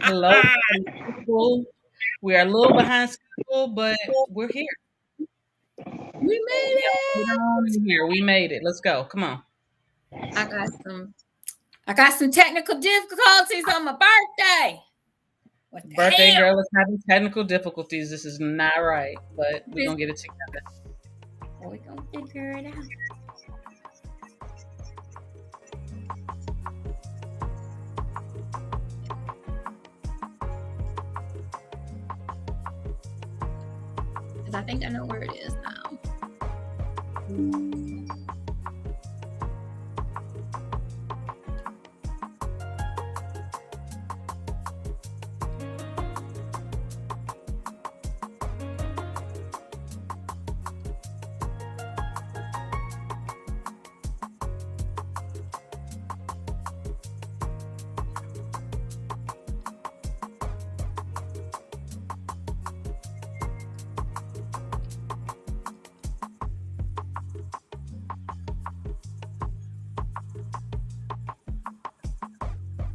Hello, people. We are a little behind schedule, but we're here. We made Get it. on in here. We made it. Let's go. Come on. I got some. I got some technical difficulties on my birthday. What the Birthday hell? girl is having technical difficulties. This is not right, but we're This gonna get it together. we gonna figure it out. Cause I think I know where it is now.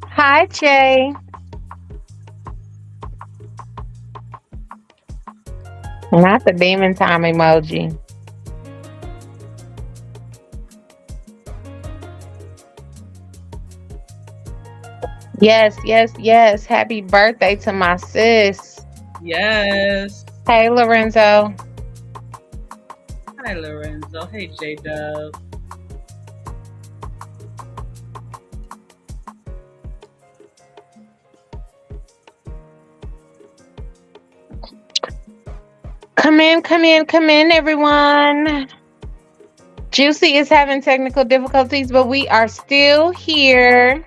Hi, Jay. Not the demon time emoji. Yes, yes, yes. Happy birthday to my sis. Yes. Hey, Lorenzo. Hi, Lorenzo. Hey, J Dub. Come in, everyone. JewCee is having technical difficulties, but we are still here.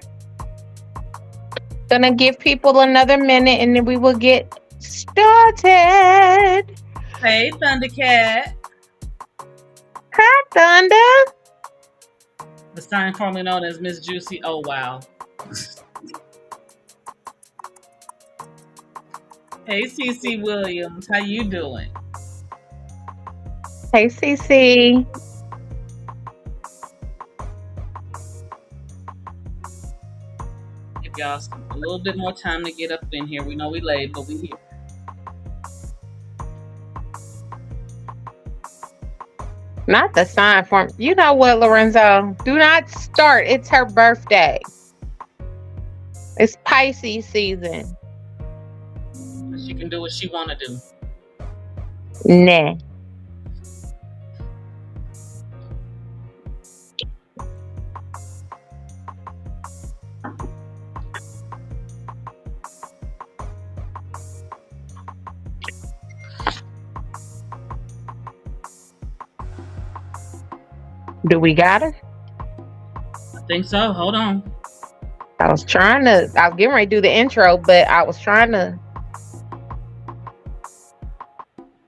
Gonna give people another minute and then we will get started. Hey, Thundercat. Hi, Thunder. The sign formerly known as Miss JewCee. Oh wow. Hey, CC Williams. How you doing? Hey, CC. Give y'all a little bit more time to get up in here. We know we late, but we here. Not the sign form. You know what, Lorenzo? Do not start. It's her birthday. It's Pisces season. She can do what she want to do. Nah. Do we got her? I think so. Hold on. I was getting ready to do the intro, but I was trying to.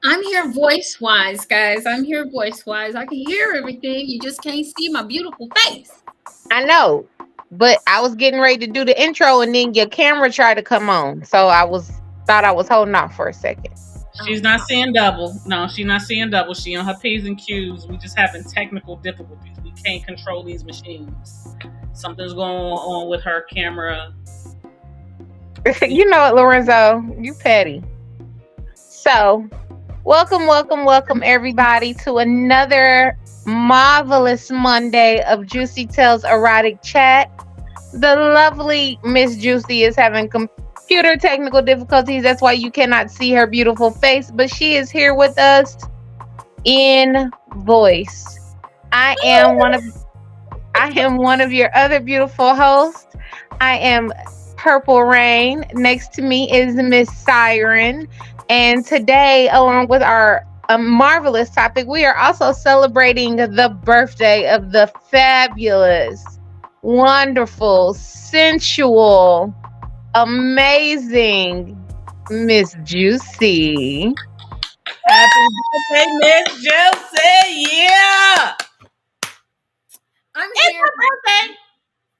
I'm here voice wise, guys. I'm here voice wise. I can hear everything. You just can't see my beautiful face. I know, but I was getting ready to do the intro and then your camera tried to come on. So thought I was holding off for a second. She's not seeing double. No, she's not seeing double. She on her P's and Q's. We just having technical difficulties. We can't control these machines. Something's going on with her camera. You know what, Lorenzo? You petty. So, welcome, everybody, to another marvelous Monday of JewCee Tells Erotic Chat. The lovely Miss JewCee is having computer technical difficulties. That's why you cannot see her beautiful face, but she is here with us in voice. I am one of your other beautiful hosts. I am Purple Rain. Next to me is Miss Siren. And today, along with our marvelous topic, we are also celebrating the birthday of the fabulous, wonderful, sensual, amazing Miss JewCee. Happy birthday, Miss JewCee! Yeah! I'm It's here. her birthday!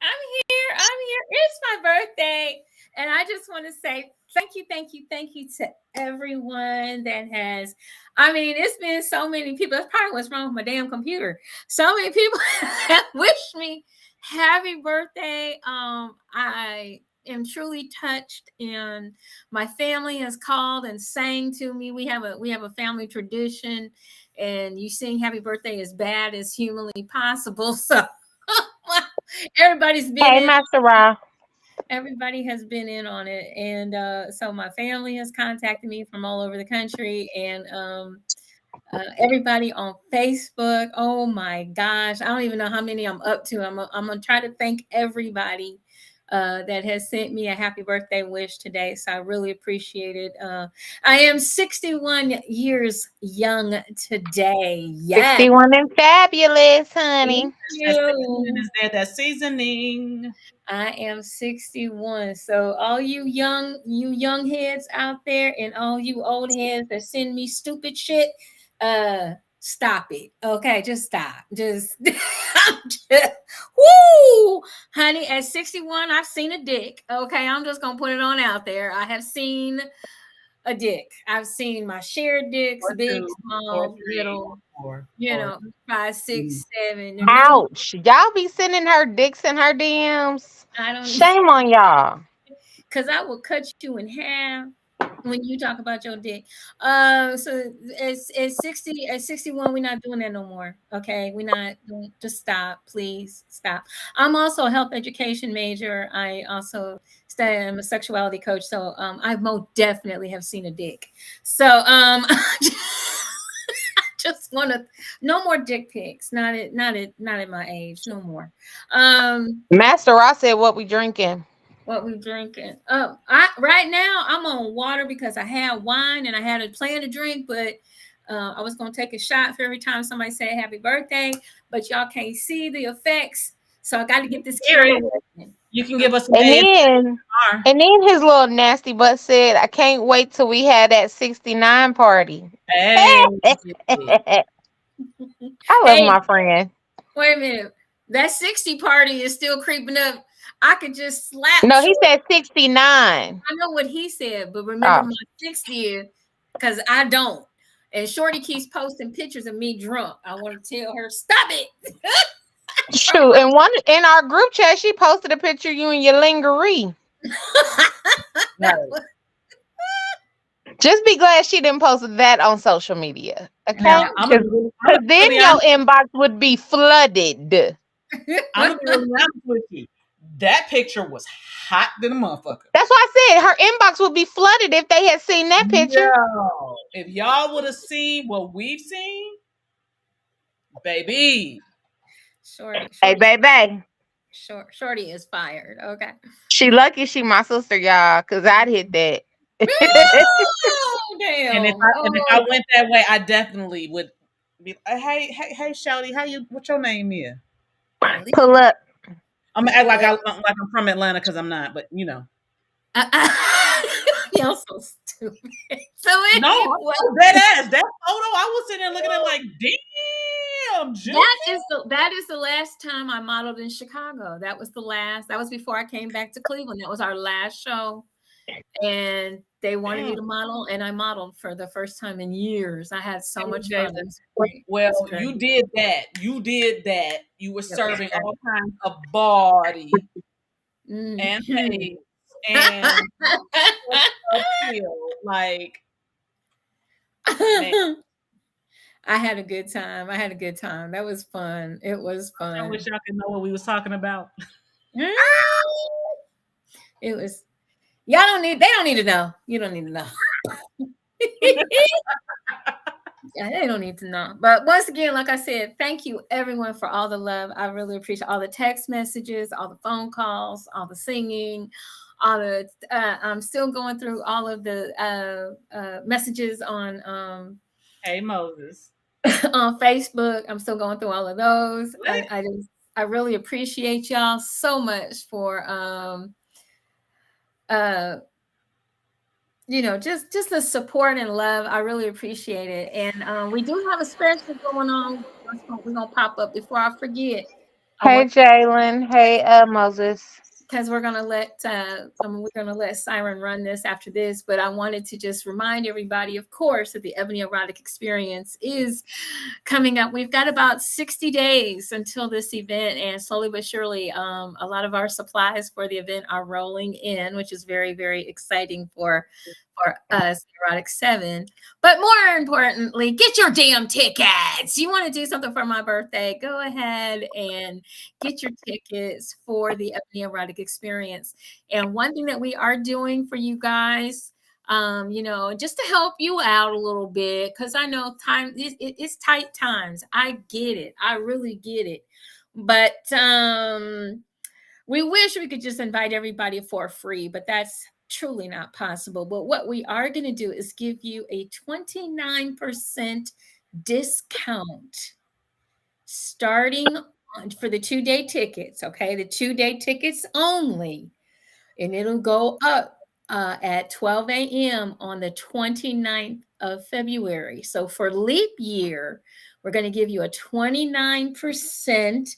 I'm here. It's my birthday. And I just want to say thank you to everyone that has. I mean, it's been so many people. That's probably what's wrong with my damn computer. So many people have wished me happy birthday. am truly touched, and my family has called and sang to me. We have a family tradition, and you sing happy birthday as bad as humanly possible. So everybody's been Hey, in. Master Ra. Everybody has been in on it, and so my family has contacted me from all over the country, and everybody on Facebook. Oh my gosh, I don't even know how many I'm up to. I'm gonna try to thank everybody that has sent me a happy birthday wish today. So I really appreciate it. I am 61 years young today. Yes. 61 and fabulous, honey. Thank That seasoning you. is there. That seasoning. I am 61. So all you young heads out there and all you old heads that send me stupid shit, stop it. Okay, just stop. Just, woo, honey, at 61, I've seen a dick. Okay, I'm just gonna put it on out there. I have seen a dick. I've seen my shared dicks, Or big, two, or small, three, little, or you or know, 5, 6, 7. Ouch. Y'all be sending her dicks in her DMs. I don't Shame on y'all. because I will cut you in half when you talk about your dick. So it's 60 at 61, we're not doing that no more. Okay, we're not doing, just stop, please stop. I'm also a health education major. I also study, I'm a sexuality coach, so I most definitely have seen a dick. So just want to no more dick pics. Not at my age, no more. Master Ross said, "What we drinking?" What we drinking? I right now I'm on water because I had wine and I had a plan to drink, but I was gonna take a shot for every time somebody said happy birthday, but y'all can't see the effects, so I got to get this carried away. you can give us some And ASMR. then his little nasty butt said, "I can't wait till we have that 69 party." Hey, I love Hey, my friend. wait a minute. That 60 party is still creeping up. I could just slap. No, he said 69. I know what he said, but remember Oh, my 60th because I don't. And Shorty keeps posting pictures of me drunk. I want to tell her, stop it. shoot. And one in our group chat, she posted a picture of you in your lingerie. right. Just be glad she didn't post that on social media. Okay? Now I'm gonna be Because then really your honest. inbox would be flooded. I'm gonna be really honest with you. That picture was hot than a motherfucker. That's why I said her inbox would be flooded if they had seen that picture. Yo, if y'all would have seen what we've seen, baby. Hey, baby. Shorty is fired. Okay. She lucky she my sister, y'all, because I'd hit that. Oh, damn. And if I went that way, I definitely would be like, hey, Shouty, what's your name is? Pull up. I'm gonna act like I'm from Atlanta because I'm not, but you know. Y'all so stupid. So No, dead ass. That photo, I was sitting there looking at like, damn, that is the last time I modeled in Chicago. That was before I came back to Cleveland. That was our last show. And they wanted me to model, and I modeled for the first time in years. I had so much fun. Well, you did that. You were serving all kinds of body and face and like. Man. I had a good time. That was fun. It was fun. I wish y'all could know what we was talking about. It was. They don't need to know. You don't need to know. Yeah, they don't need to know. But once again, like I said, thank you everyone for all the love. I really appreciate all the text messages, all the phone calls, all the singing, all the. I'm still going through all of the messages on. Hey Moses. On Facebook, I'm still going through all of those. I really appreciate y'all so much for just the support and love. I really appreciate it. And we do have a special going on. We're gonna pop up before I forget. Hey Jalen. Hey Moses. because we're gonna let Siren run this after this. But I wanted to just remind everybody, of course, that the Ebony Erotic Experience is coming up. We've got about 60 days until this event, and slowly but surely, a lot of our supplies for the event are rolling in, which is very, very exciting for us, Erotic 7. But more importantly, get your damn tickets. You want to do something for my birthday? Go ahead and get your tickets for the Ebony Erotic Experience. And one thing that we are doing for you guys, just to help you out a little bit, because I know it's tight times. I get it. I really get it. But we wish we could just invite everybody for free, but that's truly not possible. But what we are going to do is give you a 29% discount starting for the 2-day tickets. Okay, the 2-day tickets only, and it'll go up at 12 a.m. on the 29th of February. So for leap year, we're going to give you a 29%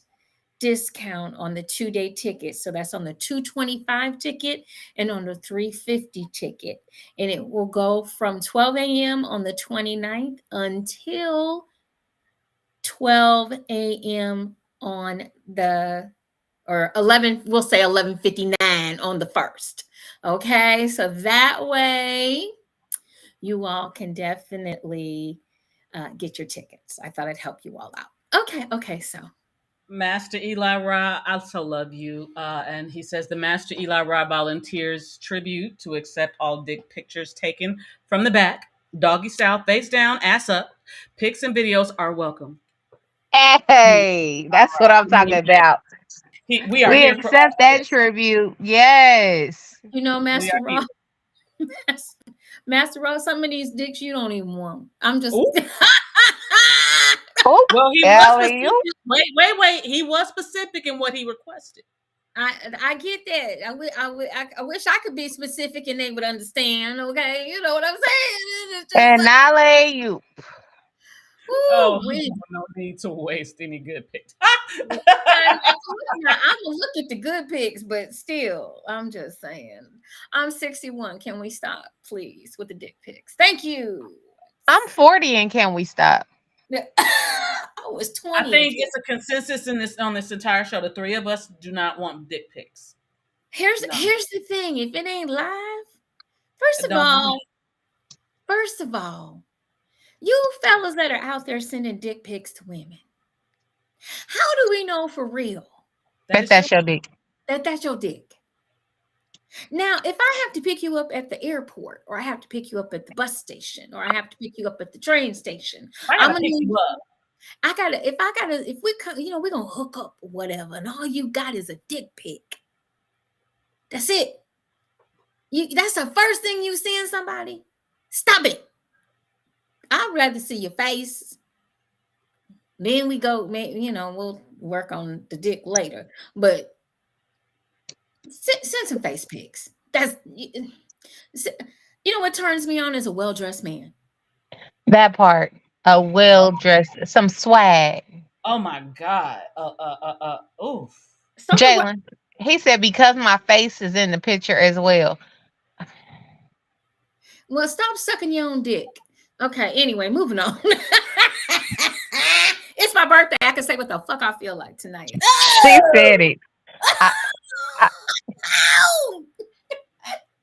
discount on the 2-day ticket. So that's on the 225 ticket and on the 350 ticket. And it will go from 12 a.m. on the 29th until 12 a.m. on or 11, we'll say 11:59 on the 1st. Okay, so that way you all can definitely get your tickets. I thought I'd help you all out. Okay, so Master Eli Ra, I also love you. And he says the Master Eli Ra volunteers tribute to accept all dick pictures taken from the back, doggy style, face down, ass up. Pics and videos are welcome. Hey, that's what I'm talking about. We are We here for accept that tribute. Yes. Master Raw. Master Raw, some of these dicks you don't even want. I'm just. Well, he was specific. Wait. He was specific in what he requested. I get that. I wish I could be specific and they would understand. Okay, you know what I'm saying? And I lay you. No need to waste any good pics. I'm gonna look at the good pics, but still, I'm just saying. I'm 61. Can we stop, please, with the dick pics? Thank you. I'm 40, and can we stop? I was 20. I think it's a consensus on this entire show. The three of us do not want dick pics. Here's the thing: if it ain't live, first of all, you fellas that are out there sending dick pics to women, how do we know for real that's your dick? That's your dick. Now, if I have to pick you up at the airport, or I have to pick you up at the bus station, or I have to pick you up at the train station, I'm gonna pick you up. If we come, we're gonna hook up or whatever, and all you got is a dick pic. That's it. That's the first thing you see in somebody. Stop it. I'd rather see your face. Then we go, we'll work on the dick later. But send some face pics. What turns me on is a well-dressed man. That part. A well-dressed, some swag. Oh my God. Oof. Jalen, he said because my face is in the picture as well. Well, stop sucking your own dick. Okay, anyway, moving on. It's my birthday. I can say what the fuck I feel like tonight. She said it.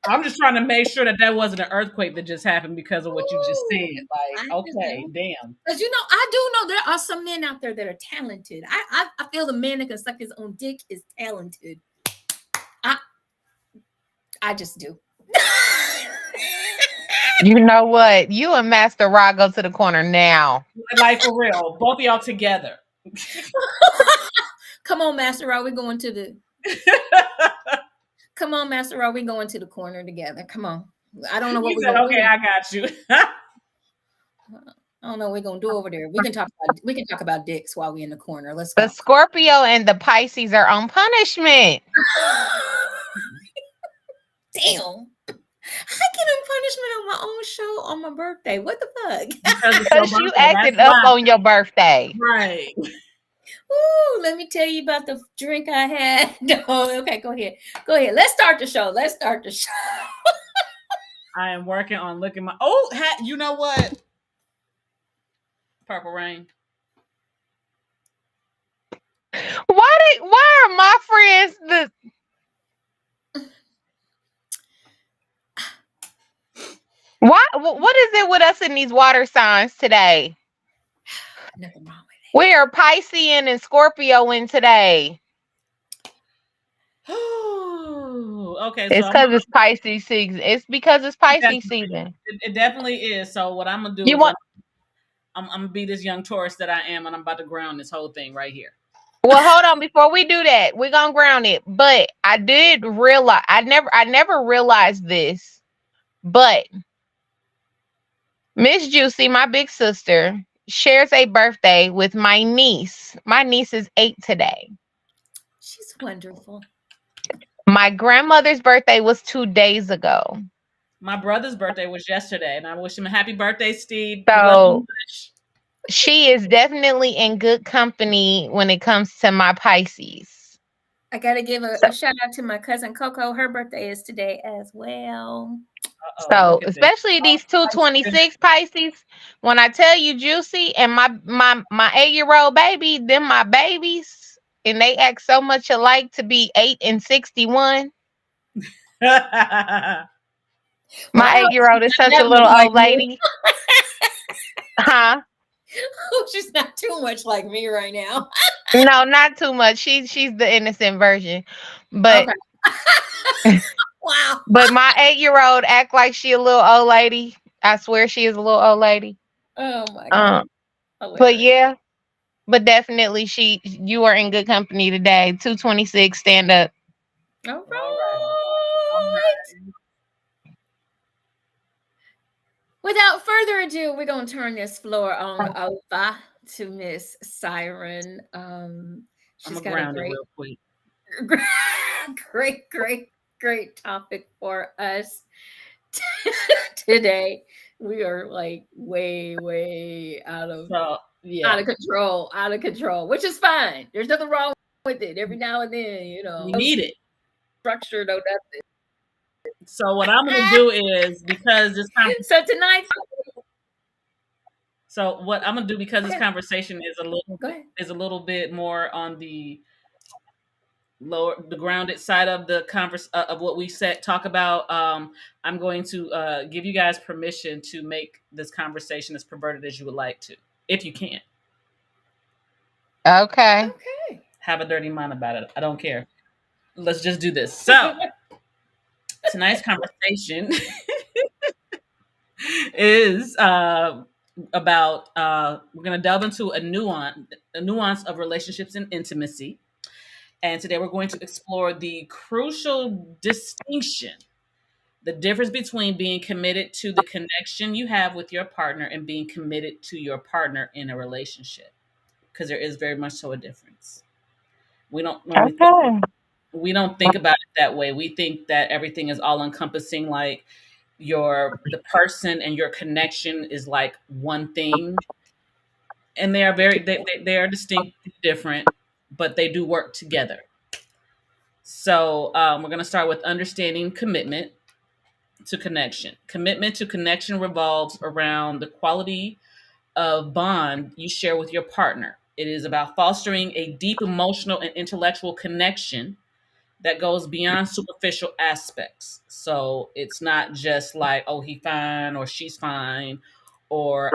I'm just trying to make sure that wasn't an earthquake that just happened because of what you just said. Like, okay, damn. Because I do know there are some men out there that are talented. I feel the man that can suck his own dick is talented. I just do. You know what? You and Master Ra go to the corner now. Like, for real. Both of y'all together. Come on, Master Ra. We're going to the... Come on, Master Ra. We're going to the corner together. Come on. I don't know what we're going to do. Okay, I got you. I don't know what we're going to do over there. We can talk about dicks while we're in the corner. Let's go. The Scorpio and the Pisces are on punishment. Damn. I get on punishment on my own show on my birthday. What the fuck? Because you acted up on your birthday. Right. Ooh, let me tell you about the drink I had. No, okay, go ahead. Go ahead. Let's start the show. Let's start the show. I am working on looking my. Oh, you know what? Purple Rain. Why are my friends the what is it with us in these water signs today? Nothing wrong with We are Piscean and Scorpio in today. Okay, so It's because it's Pisces season. It's because it's Pisces season. it definitely is. So what I'm gonna do You is want I'm gonna be this young Taurus that I am, and I'm about to ground this whole thing right here. Well, hold on. Before we do that, we're gonna ground it. But I did realize I never realized this. But Miss JewCee, my big sister, shares a birthday with my niece. My niece is 8 today. She's wonderful. My grandmother's birthday was 2 days ago. My brother's birthday was yesterday, and I wish him a happy birthday, Steve. We love you So much. she is definitely in good company when it comes to my Pisces. I got to give a shout out to my cousin Coco. Her birthday is today as well. So Look at this. especially these 226 Pisces, when I tell you JewCee and my 8-year-old baby, them my babies, and they act so much alike to be 8 and 61. My Well, 8-year-old is such a that much little like old me. lady. Huh? She's not too much like me right now. No, not too much. She's the innocent version. But Okay. Wow. but my 8-year-old act like she a little old lady. I swear she is a little old lady. Oh my Um, God. but Hilarious. yeah, but definitely you are in good company today. 226, stand up. All All right. All right. right. Without further ado, we're gonna turn this floor on over to Miss Siren. I'm She's gonna got a ground it real quick. great topic for us today. We are like way out of So yeah, control, which is fine. There's nothing wrong with it. Every now and then, we no need it. structure, no nothing. So what I'm gonna do is because this So tonight, so what I'm gonna do because this okay, conversation go ahead. is a little bit more on the the grounded side of the converse of what we said talk about. I'm going to give you guys permission to make this conversation as perverted as you would like to, if you can. Okay. Okay. Have a dirty mind about it. I don't care. Let's just do this. So tonight's conversation is about we're going to delve into a nuance of relationships and intimacy. And today we're going to explore the crucial distinction, the difference between being committed to the connection you have with your partner and being committed to your partner in a relationship. Because there is very much so a difference. We don't normally Okay. we don't think about it that way. We think that everything is all encompassing, like the person and your connection is like one thing, and they are they are distinctly different, but they do work together. So we're going to start with understanding commitment to connection. Commitment to connection revolves around the quality of bond you share with your partner. It is about fostering a deep emotional and intellectual connection that goes beyond superficial aspects. So it's not just like, oh, he fine or she's fine, or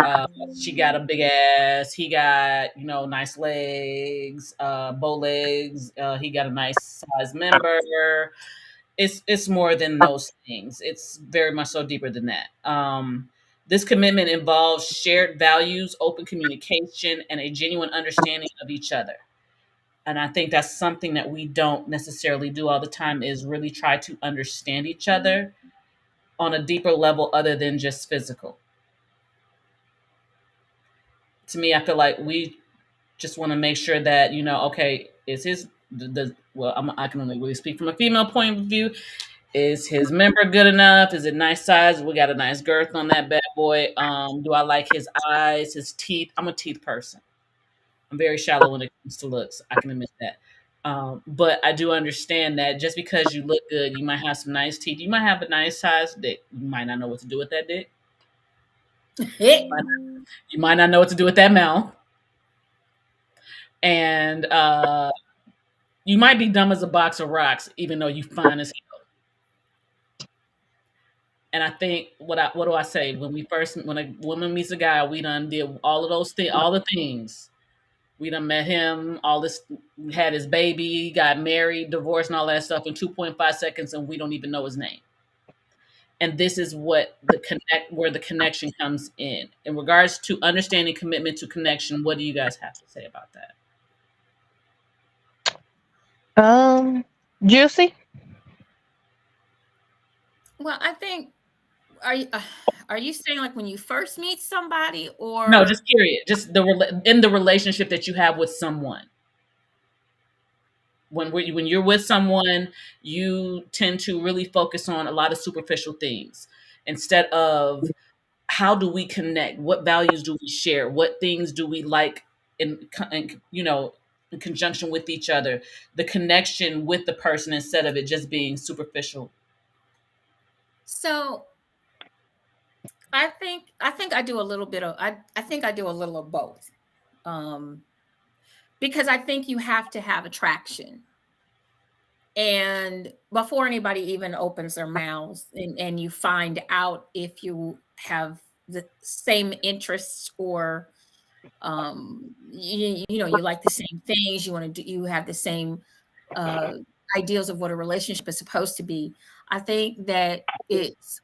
she got a big ass, he got nice legs, bow legs, he got a nice size member. It's more than those things. It's very much so deeper than that. This commitment involves shared values, open communication, and a genuine understanding of each other. And I think that's something that we don't necessarily do all the time, is really try to understand each other on a deeper level other than just physical. To me, I feel like we just want to make sure that, okay, is his well, I can only really speak from a female point of view. Is his member good enough? Is it nice size? We got a nice girth on that bad boy. Do I like his eyes, his teeth? I'm a teeth person. I'm very shallow when it comes to looks. I can admit that. But I do understand that just because you look good, you might have some nice teeth, you might have a nice size dick. You might not know what to do with that dick. You might not know what to do with that mouth. And you might be dumb as a box of rocks, even though you fine as hell. And I think what do I say when a woman meets a guy, we done did all of those things, all the things. We done met him, all this, had his baby, got married, divorced, and all that stuff in 2.5 seconds, and we don't even know his name. And this is where the connection comes in regards to understanding commitment to connection. What do you guys have to say about that? JewCee. Well, I think are you saying like when you first meet somebody, or No, just period. Just in the relationship that you have with someone. When you're with someone, you tend to really focus on a lot of superficial things instead of how do we connect? What values do we share? What things do we like in conjunction with each other? The connection with the person instead of it just being superficial. So I think I do a little bit of I think I do a little of both. Because I think you have to have attraction. And before anybody even opens their mouths, and you find out if you have the same interests, or you like the same things, you want to do, you have the same uh ideals of what a relationship is supposed to be. I think that it's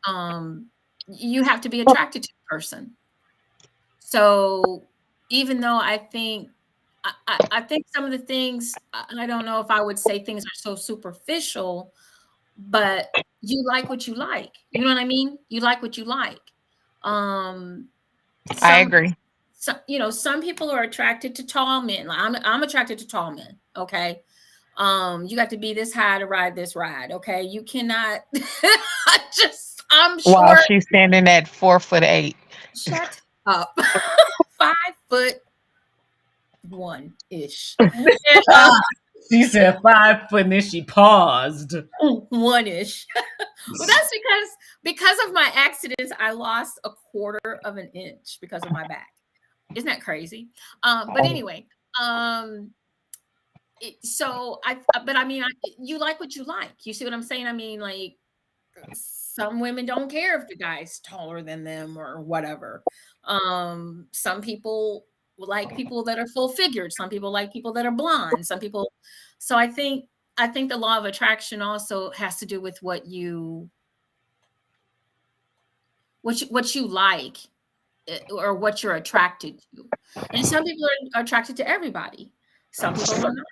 you have to be attracted to the person. So even though I think some of the things, I don't know if I would say things are so superficial, but you like what you like. You know what I mean? You like what you like. Um, I some, agree. some people are attracted to tall men. Like I'm attracted to tall men. Okay. You got to be this high to ride this ride. Okay. You cannot, I'm While short. she's standing at 4'8". Shut up. 5'1" ish. She said 5 foot, and then she paused. One ish. Well, that's because of my accidents, I lost a quarter of an inch because of my back. Isn't that crazy? But anyway, but I mean, you like what you like. You see what I'm saying? I mean, like, some women don't care if the guy's taller than them or whatever. Some people like people that are full figured. Some people like people that are blonde. Some people. So I think the law of attraction also has to do with what you like, or what you're attracted to. And some people are attracted to everybody. Some people are not.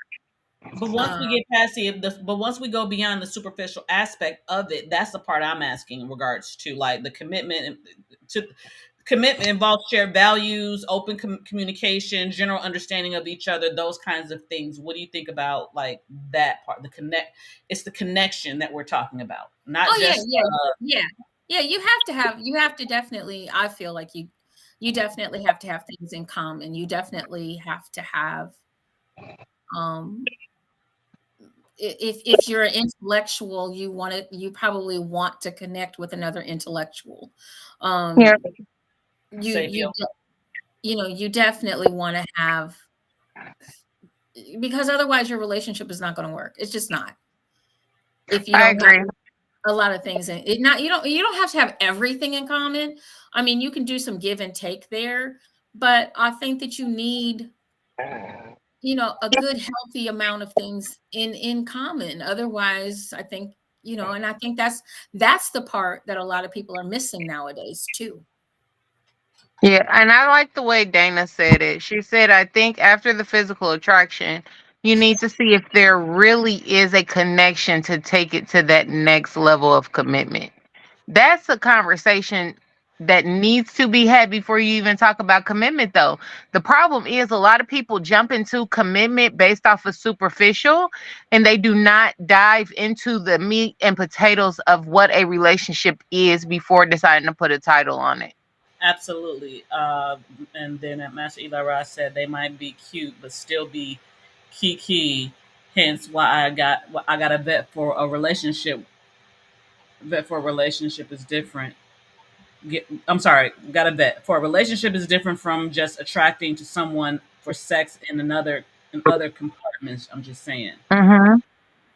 But once we get past but once we go beyond the superficial aspect of it, that's the part I'm asking in regards to like the commitment. To commitment involves shared values, open communication, general understanding of each other, those kinds of things. What do you think about like that part? It's the connection that we're talking about, not Oh just. yeah. You have to definitely. I feel like you definitely have to have things in common. You definitely have to have. If you're an intellectual, you probably want to connect with another intellectual. Yeah. You definitely want to have, because otherwise your relationship is not going to work. It's just not. If you I don't agree. have a lot of things in it, you don't have to have everything in common. I mean, you can do some give and take there, but I think that you need a good healthy amount of things in common. Otherwise, I think, and I think that's the part that a lot of people are missing nowadays too. Yeah, and I like the way Dana said it. She said, I think after the physical attraction, you need to see if there really is a connection to take it to that next level of commitment. That's a conversation that needs to be had before you even talk about commitment, though. The problem is a lot of people jump into commitment based off of superficial, and they do not dive into the meat and potatoes of what a relationship is before deciding to put a title on it. Absolutely. And then Master Eli Ross said they might be cute, but still be kiki. Hence, why I got a vet for a relationship. Vet for a relationship is different. I'm sorry, got a vet for a relationship is different from just attracting to someone for sex in other compartments. I'm just saying. Mm-hmm.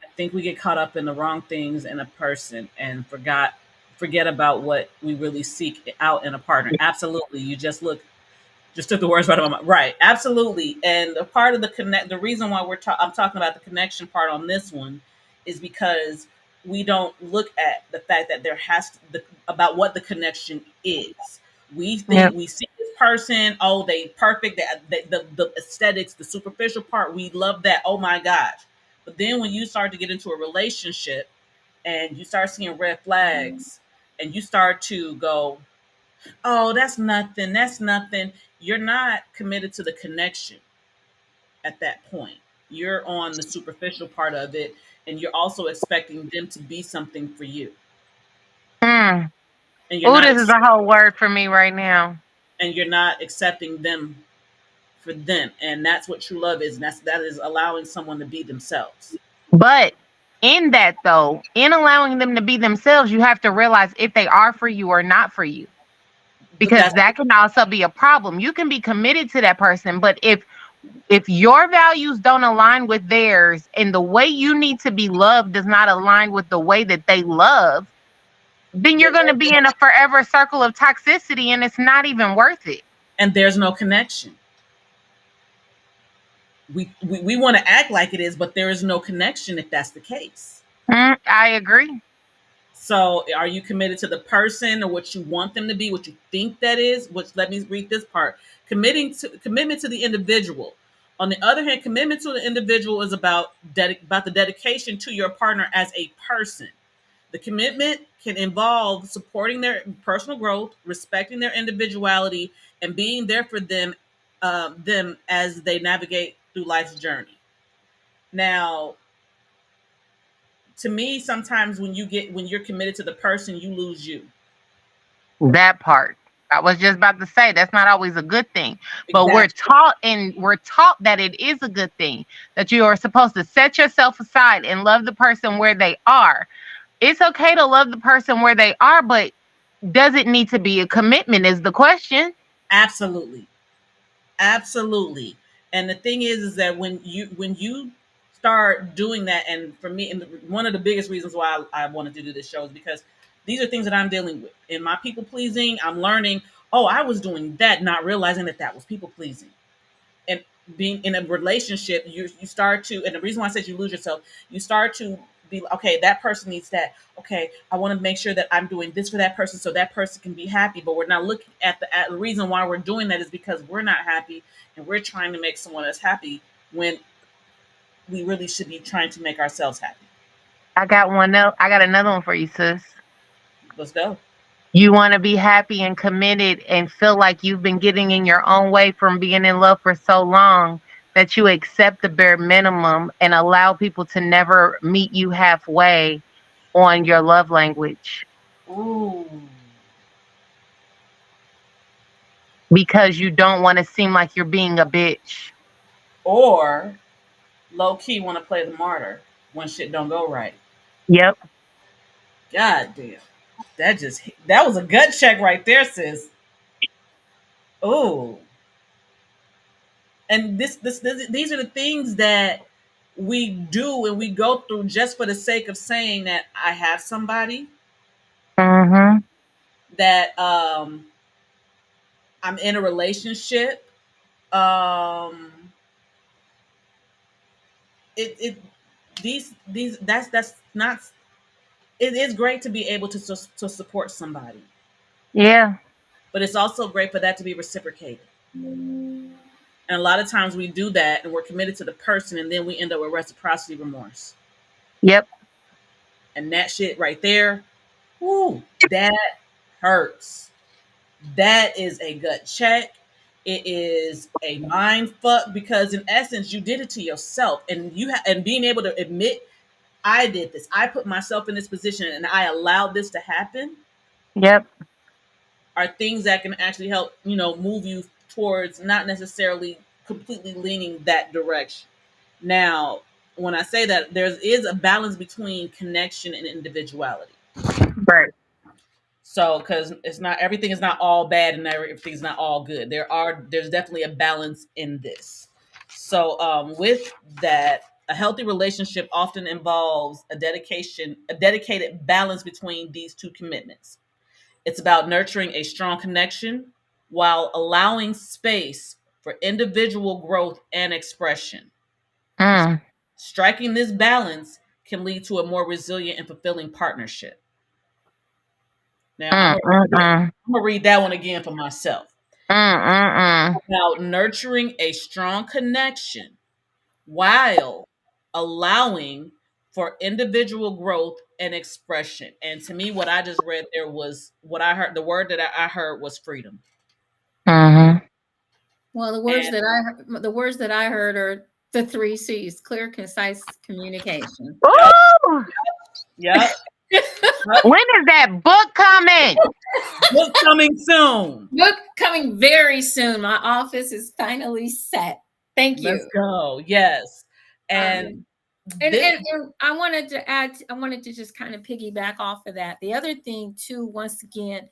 I think we get caught up in the wrong things in a person and forget about what we really seek out in a partner. Absolutely, you just took the words right out of my mouth. Right, absolutely. And a part of the reason why I'm talking about the connection part on this one is because we don't look at the fact that about what the connection is. We Yep. think we see this person, oh, they perfect, the aesthetics, the superficial part, we love that. Oh my gosh. But then when you start to get into a relationship and you start seeing red flags and you start to go, oh, that's nothing. That's nothing. You're not committed to the connection at that point. You're on the superficial part of it, and you're also expecting them to be something for you, Mm. and Oh, this is a whole word for me right now. you're not accepting them for them, and that's what true love is. And that is allowing someone to be themselves. But in that, though, in allowing them to be themselves, you have to realize if they are for you or not for you, But because that can also be a problem. You can be committed to that person, but if your values don't align with theirs and the way you need to be loved does not align with the way that they love, then you're going to be in a forever circle of toxicity and it's not even worth it. and there's no connection. We want to act like it is, but there is no connection if that's the case. I agree. So, are you committed to the person or what you want them to be, what you think that is? Which let me read this part. Commitment to the individual. On the other hand, commitment to the individual is about the dedication to your partner as a person. The commitment can involve supporting their personal growth, respecting their individuality, and being there for them as they navigate through life's journey. Now, to me, sometimes when you're committed to the person, you lose you. That part. I was just about to say that's not always a good thing. But Exactly. we're taught that it is a good thing, that you are supposed to set yourself aside and love the person where they are. It's okay to love the person where they are, but does it need to be a commitment is the question. Absolutely. Absolutely. And the thing is that when you start doing that, and for me, and one of the biggest reasons why I wanted to do this show is because these are things that I'm dealing with in my people pleasing. I'm learning. Oh, I was doing that, not realizing that that was people pleasing. And being in a relationship, you start to, and the reason why I said you lose yourself, you start to be okay. That person needs that. Okay, I want to make sure that I'm doing this for that person so that person can be happy. But we're not looking at the reason why we're doing that is because we're not happy, and we're trying to make someone else happy when we really should be trying to make ourselves happy. I got one else. I got another one for you, sis. Let's go. You want to be happy and committed and feel like you've been getting in your own way from being in love for so long that you accept the bare minimum and allow people to never meet you halfway on your love language Ooh. because you don't want to seem like you're being a bitch. Or low key want to play the martyr when shit don't go right. Yep. God damn. That was a gut check right there, sis. Ooh. And these are the things that we do and we go through just for the sake of saying that I have somebody, Mm-hmm. that I'm in a relationship. Um it these that's not, it is great to be able to support somebody, Yeah. but it's also great for that to be reciprocated. And a lot of times we do that and we're committed to the person and then we end up with reciprocity remorse. Yep. And that shit right there, whoo, that hurts. That is a gut check. It is a mind fuck because in essence you did it to yourself, and and being able to admit I did this. I put myself in this position and I allowed this to happen. Yep. are things that can actually help, move you towards not necessarily completely leaning that direction. Now, when I say that, there is a balance between connection and individuality. Right. So, because it's not everything is not all bad and everything's not all good. There's definitely a balance in this. So, with that, a healthy relationship often involves a dedicated balance between these two commitments. It's about nurturing a strong connection while allowing space for individual growth and expression. Mm, Striking this balance can lead to a more resilient and fulfilling partnership. Now, mm, mm, mm, I'm gonna read that one again for myself. mm. About nurturing a strong connection while allowing for individual growth and expression. And to me, what I just read there was what I heard. The word that I heard was freedom. Mm-hmm. Well, And the words that I heard are the three C's: clear, concise communication. yep, Ooh, yep, yep. when is that book coming? Book coming soon. Book coming very soon. My office is finally set. Thank Let's you. go. Yes. And Um, this, and I wanted to add, I wanted to just kind of piggyback off of that. The other thing too, once again,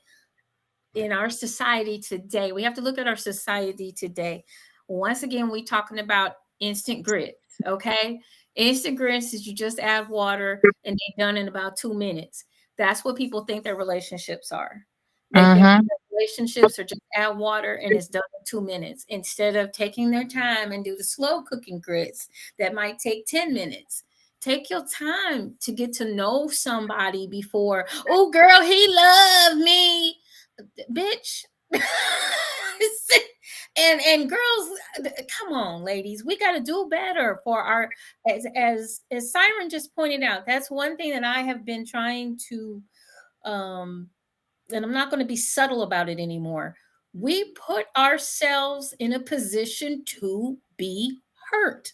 in our society today, we have to look at our society today. Once again, we talking about instant grits, okay? Instant grits is you just add water and they're done in about 2 minutes. That's what people think their relationships are. They think Mm-hmm. relationships are just add water and it's done in 2 minutes, instead of taking their time and do the slow cooking grits that might take 10 minutes. Take your time to get to know somebody before, oh girl, he loved me, bitch. And girls, come on, ladies, we got to do better for our, as Siren just pointed out. That's one thing that I have been trying to, and I'm not going to be subtle about it anymore. We put ourselves in a position to be hurt.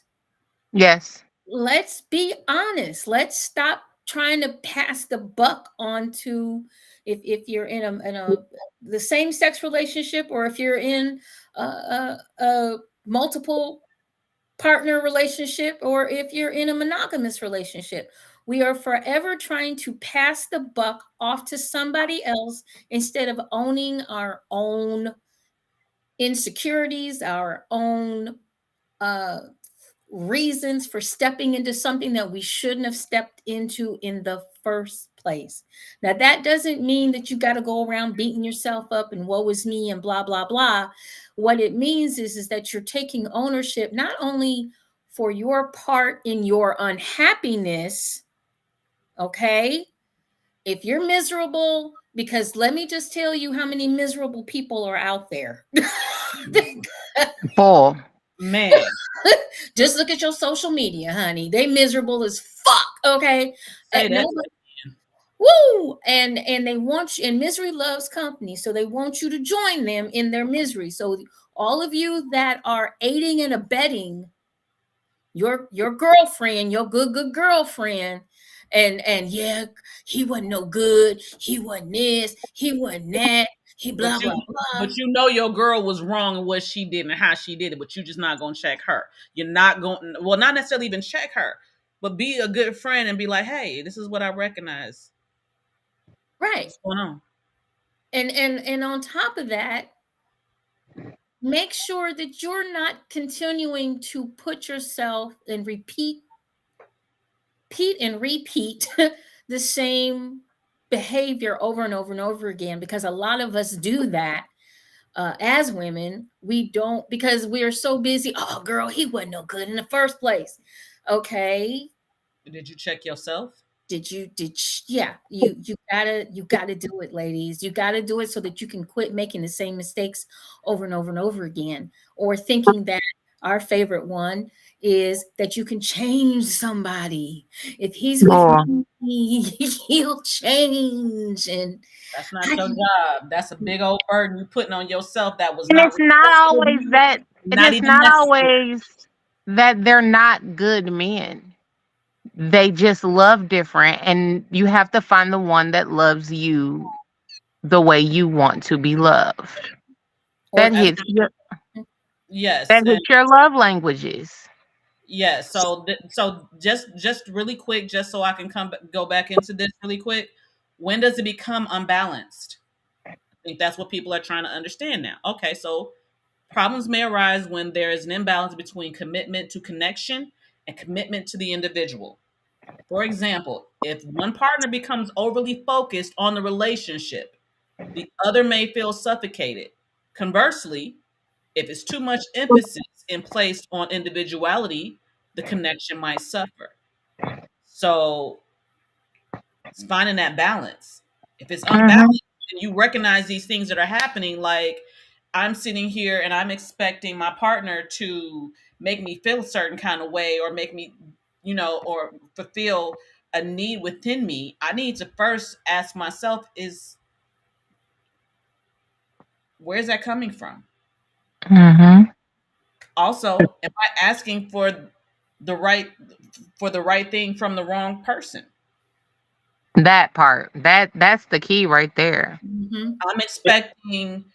Yes. Let's be honest. Let's stop trying to pass the buck on to, if you're in a the same sex relationship, or if you're in a multiple partner relationship, or if you're in a monogamous relationship. We are forever trying to pass the buck off to somebody else instead of owning our own insecurities, our own uh reasons for stepping into something that we shouldn't have stepped into in the first place. Now, that doesn't mean that you got to go around beating yourself up and woe is me and blah, blah, blah. What it means is that you're taking ownership not only for your part in your unhappiness, okay? If you're miserable, because let me just tell you how many miserable people are out there. Full. man, Just look at your social media, honey. They miserable as fuck. Okay. say that. Nobody, woo. And they want you, and misery loves company. So they want you to join them in their misery. So all of you that are aiding and abetting your girlfriend, your good girlfriend, and yeah, he wasn't no good. He wasn't this. He wasn't that. He But blah you, blah blah. but you know your girl was wrong in what she did and how she did it. But you're just not gonna check her. You're not going. Well, not necessarily even check her, but be a good friend and be like, "Hey, this is what I recognize. Right. What's going on?" And on top of that, make sure that you're not continuing to put yourself and repeat the same behavior over and over and over again, because a lot of us do that. As women, we don't, because we are so busy. Oh girl, he wasn't no good in the first place. Okay, Did you check yourself? yeah, you gotta do it, ladies. You gotta do it so that you can quit making the same mistakes over and over and over again, or thinking that our favorite one is that you can change somebody. If he's with More. me, he'll change. And That's not I your can, job. That's a big old burden you putting on yourself that was And not it's not responsible of always you, that, and not it's even not necessary. always that they're not good men. They just love different, and you have to find the one that loves you the way you want to be loved. Or That hits your, yes, that and hits your love languages. yes. So just really quick, just so I can go back into this really quick. When does it become unbalanced? I think that's what people are trying to understand now. Okay, so problems may arise when there is an imbalance between commitment to connection and commitment to the individual. For example, if one partner becomes overly focused on the relationship, the other may feel suffocated. Conversely, if it's too much emphasis in placed on individuality, the connection might suffer. So it's finding that balance. If it's Hmm. unbalanced and you recognize these things that are happening, like I'm sitting here and I'm expecting my partner to make me feel a certain kind of way or make me, or fulfill a need within me, I need to first ask myself is where's that coming from? Hmm. Also, am I asking the right the right thing from the wrong person? That part. That's the key right there. Mm-hmm. I'm expecting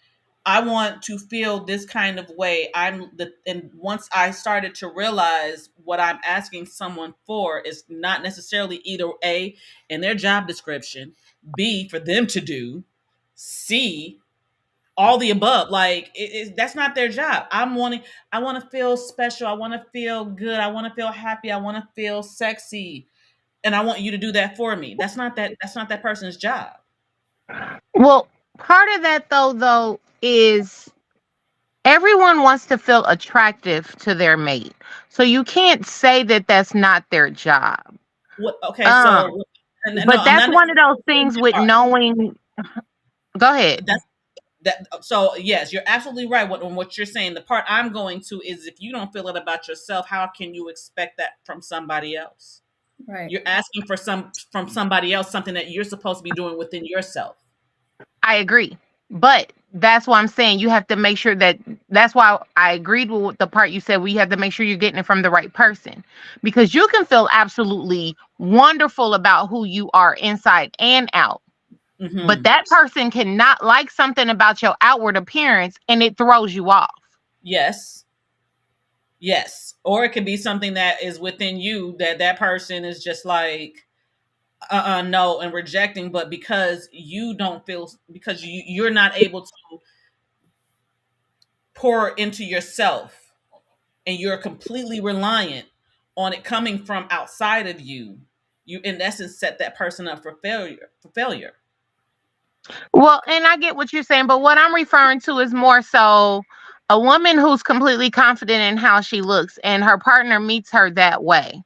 I want to feel this kind of way. And once I started to realize what I'm asking someone for is not necessarily either A in their job description, B for them to do, C all the above. Like that's not their job. I want to feel special. I want to feel good. I want to feel happy. I want to feel sexy. And I want you to do that for me. That's not that person's job. Well, part of that though is everyone wants to feel attractive to their mate. So you can't say that that's not their job. What okay, Um, so and no, but I'm that's not one of those saying things that with knowing. Go ahead. that's that so yes, you're absolutely right on what you're saying. The part I'm going to is if you don't feel it about yourself, how can you expect that from somebody else? Right. You're asking for from somebody else something that you're supposed to be doing within yourself. I agree. But that's why I'm saying you have to make sure that that's why I agreed with the part you said we have to make sure you're getting it from the right person. Because you can feel absolutely wonderful about who you are inside and out. But Hmm. that person cannot like something about your outward appearance and it throws you off. Yes. Yes. Or it could be something that is within you that person is just like no and rejecting, but because you don't feel because you're not able to pour into yourself and you're completely reliant on it coming from outside of you, you in essence set that person up for failure. Well, and I get what you're saying, but what I'm referring to is more so a woman who's completely confident in how she looks and her partner meets her that way.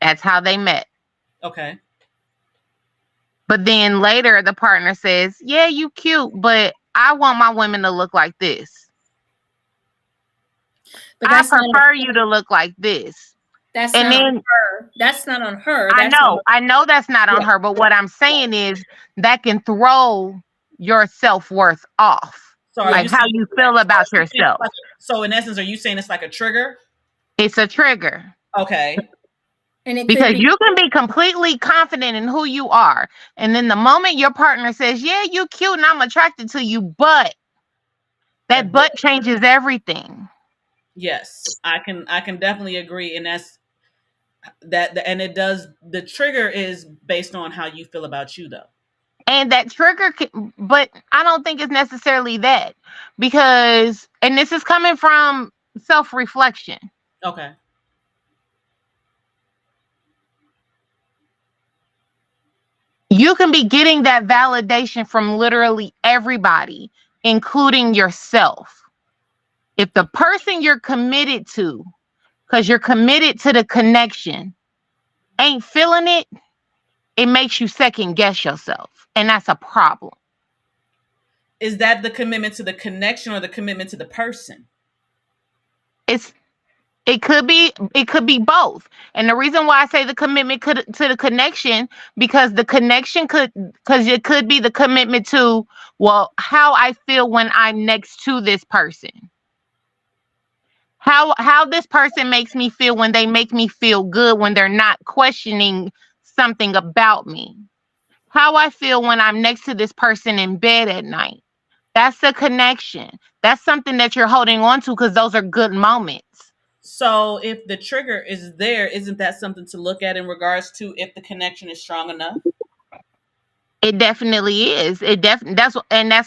That's how they met. Okay. But then later the partner says, "Yeah, you cute, but I want my women to look like this. But I that's not prefer you to look like this." that's And not on then her. That's not on her. That's on I know that's not on yeah. her, but what I'm saying is that can throw your self-worth off. So are Like you Yeah. how saying you feel so are about you saying yourself. so in essence are you saying it's like a trigger? It's a trigger. Okay. And it could Because be you can be completely confident in who you are. And then the moment your partner says, "Yeah, you cute and I'm attracted to you," but that That but butt changes everything. yes, I can definitely agree, and that's and it does the trigger is based on how you feel about you though. And that trigger but I don't think it's necessarily that, because and this is coming from self-reflection. Okay. You can be getting that validation from literally everybody, including yourself. If the person you're committed to, because you're committed to the connection, ain't feeling it, it makes you second guess yourself. And that's a problem. Is that the commitment to the connection or the commitment to the person? It's it could be both. And the reason why I say the commitment to the connection, because the connection could, because it could be the commitment to, well, how I feel when I'm next to this person. How this person makes me feel when they make me feel good when they're not questioning something about me. how I feel when I'm next to this person in bed at night. That's a connection. That's something that you're holding on to because those are good moments. So if the trigger is there, isn't that something to look at in regards to if the connection is strong enough? It definitely is. That's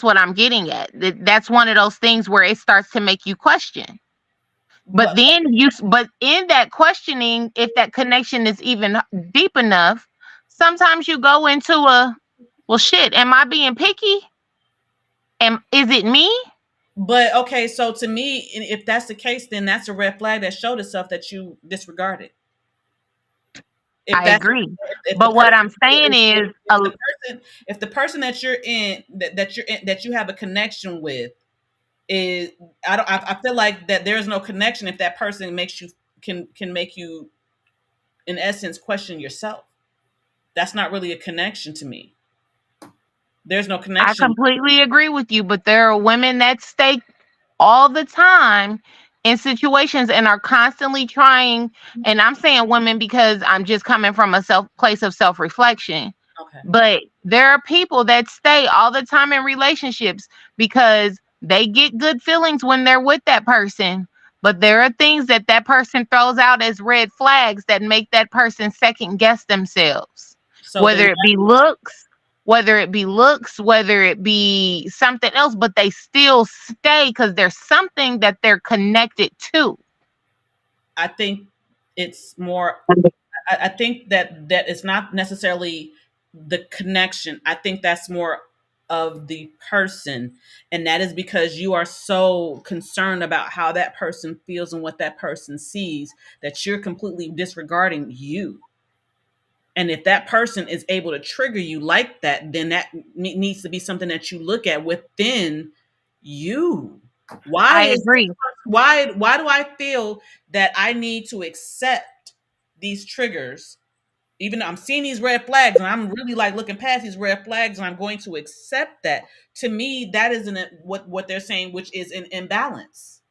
what I'm getting at. That's one of those things where it starts to make you question. But But in that questioning, if that connection is even deep enough, sometimes you go into well, shit, am I being picky? Is it me? but okay, so to me, if that's the case, then that's a red flag that showed itself that you disregarded. If I that's agree. if the But what I'm person saying is, if the person that you're in that you have a connection with is I feel like that there's no connection if that person makes you can make you in essence question yourself. That's not really a connection to me. There's no I connection. completely agree with you, but there are women that stay all the time in situations and are constantly trying, and I'm saying women because I'm just coming from a place of self-reflection. Okay. But there are people that stay all the time in relationships because they get good feelings when they're with that person. But there are things that that person throws out as red flags that make that person second guess themselves. So then Whether it be looks, whether it be something else, but they still stay because there's something that they're connected to. I think it's more I think that it's not necessarily the connection. I think that's more of the person. And that is because you are so concerned about how that person feels and what that person sees that you're completely disregarding you. And if that person is able to trigger you like that, then that needs to be something that you look at within you. Why I is agree. why do I feel that I need to accept these triggers, even though I'm seeing these red flags and I'm really like looking past these red flags and I'm going to accept that? To me, that isn't what they're saying, which is an imbalance.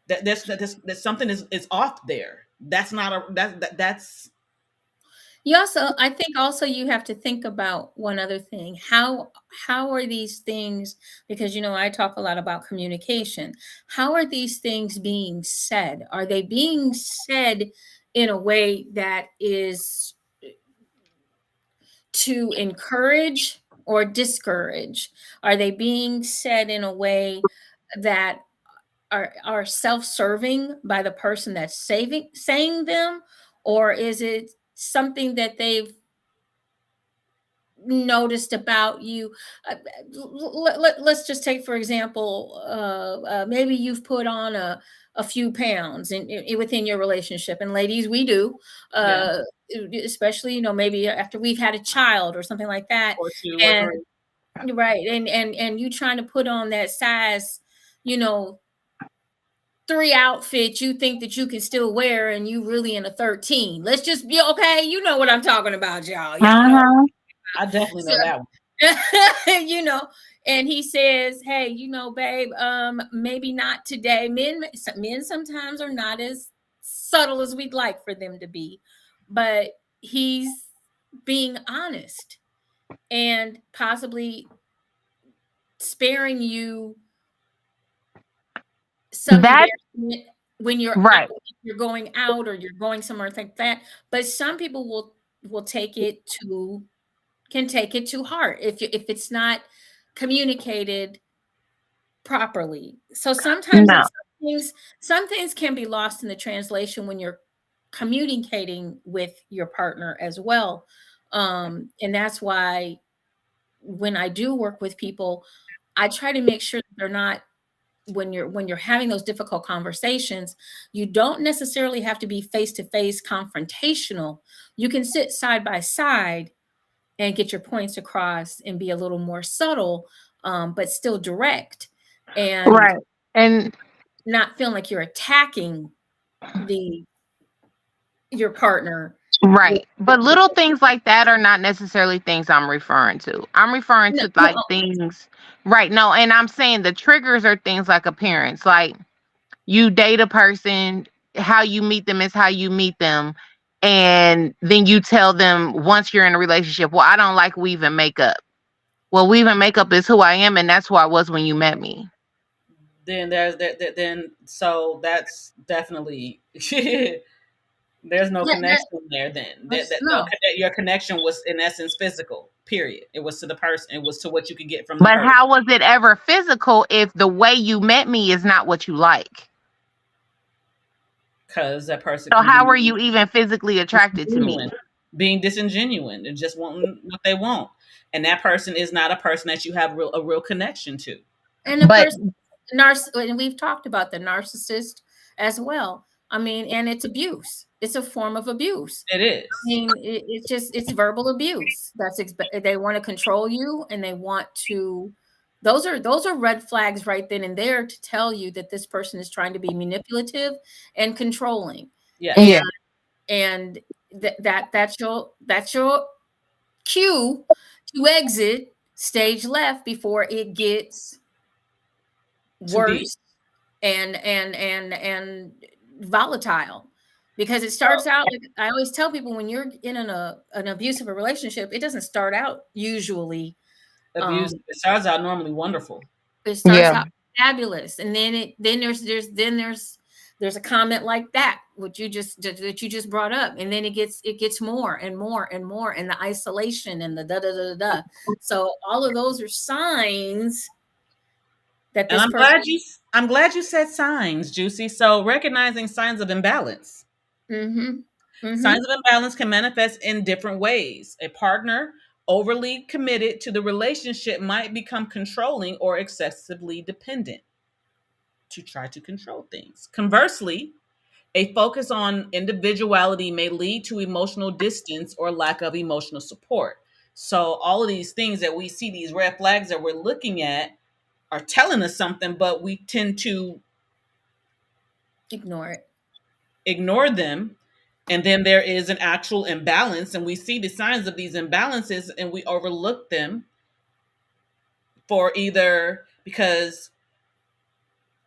That something is off there. That's not a that's You also, I think also you have to think about one other thing. How are these things, because I talk a lot about communication. How are these things being said? Are they being said in a way that is to encourage or discourage? Are they being said in a way that are self-serving by the person that's saying them, or is it something that they've noticed about you? Let's just take for example, maybe you've put on a few pounds within your relationship, and ladies, we do, yeah, uh, especially maybe after we've had a child or something like that, or two or and three. right, and you trying to put on that size, you know 3 outfits you think that you can still wear, and you really in a 13. Let's just be okay. You know what I'm talking about, y'all know. Uh-huh. I definitely So, know that one. you know, and he says, "Hey, babe, maybe not today." Men sometimes are not as subtle as we'd like for them to be, but he's being honest and possibly sparing you some That embarrassment when right. you're going out or you're going somewhere like that. But some people will take it to can take it to heart if it's not communicated properly. So sometimes No. some things can be lost in the translation when you're communicating with your partner as well. And that's why when I do work with people, I try to make sure that they're not, when you're having those difficult conversations, you don't necessarily have to be face to face confrontational. You can sit side by side and get your points across and be a little more subtle, but still direct, and Right. And not feeling like you're attacking the your partner. with, right. But with little things like that are not necessarily things I'm referring to. I'm referring no, to no, like things, right. No, and I'm saying the triggers are things like appearance. Like you date a person, how you meet them is how you meet them. And then you tell them once you're in a relationship, well, I don't like weave and makeup. Well, weave and makeup is who I am, and that's who I was when you met me. Then then so that's definitely there's no Yeah, connection there. Then no, no. your connection was in essence physical. Period. It was to the person. It was to what you could get from the But person. how was it ever physical if the way you met me is not what you like? Because that person So can how are be you even physically attracted to me? disingenuine, being disingenuine, and just wanting what they want. And that person is not a person that you have a real connection to. And the But person, and we've talked about the narcissist as well. I mean, and it's abuse. It's a form of abuse. It I is. mean, it's verbal abuse. They want to control you, and they want to. Those are red flags right then and there to tell you that this person is trying to be manipulative and controlling, Yes. yeah, and and that's your cue to exit stage left before it gets Too deep. worse and volatile, because it So starts out like I always tell people, when you're in an abusive relationship, it doesn't start out usually abuse, um it starts out normally wonderful. it starts yeah, out fabulous, and then there's a comment like that what you just that you just brought up, and then it gets more and more and more, and the isolation and the da da da da da. So all of those are signs that And this person. I'm glad you said signs, JewCee. So recognizing signs of imbalance. Mm-hmm. Mm-hmm. Signs of imbalance can manifest in different ways. A partner overly committed to the relationship might become controlling or excessively dependent to try to control things. Conversely, a focus on individuality may lead to emotional distance or lack of emotional support. So, all of these things that we see, these red flags that we're looking at, are telling us something, but we tend to Ignore it. ignore them. And then there is an actual imbalance, and we see the signs of these imbalances and we overlook them for either because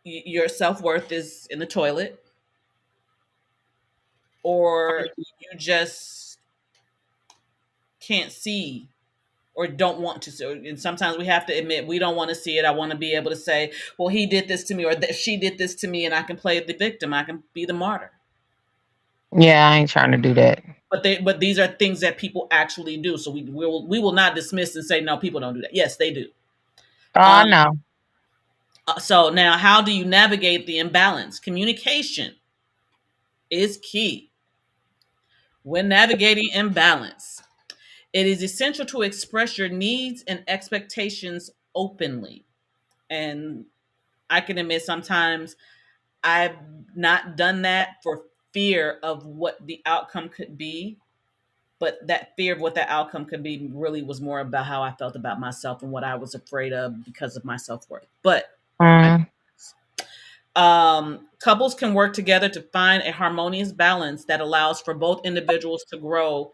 your self worth is in the toilet, or you just can't see or don't want to see. And sometimes we have to admit we don't want to see it. I want to be able to say, well, he did this to me, or she did this to me, and I can play the victim. I can be the martyr. yeah. I ain't trying to do that. But these are things that people actually do. So we will not dismiss and say no, people don't do that. Yes, they do. Oh Um, no, so now, how do you navigate the imbalance? Communication is key when navigating imbalance. It is essential to express your needs and expectations openly. And I can admit sometimes I've not done that for fear of what the outcome could be. But that fear of what that outcome could be really was more about how I felt about myself and what I was afraid of because of my self worth. But I, mm, couples can work together to find a harmonious balance that allows for both individuals to grow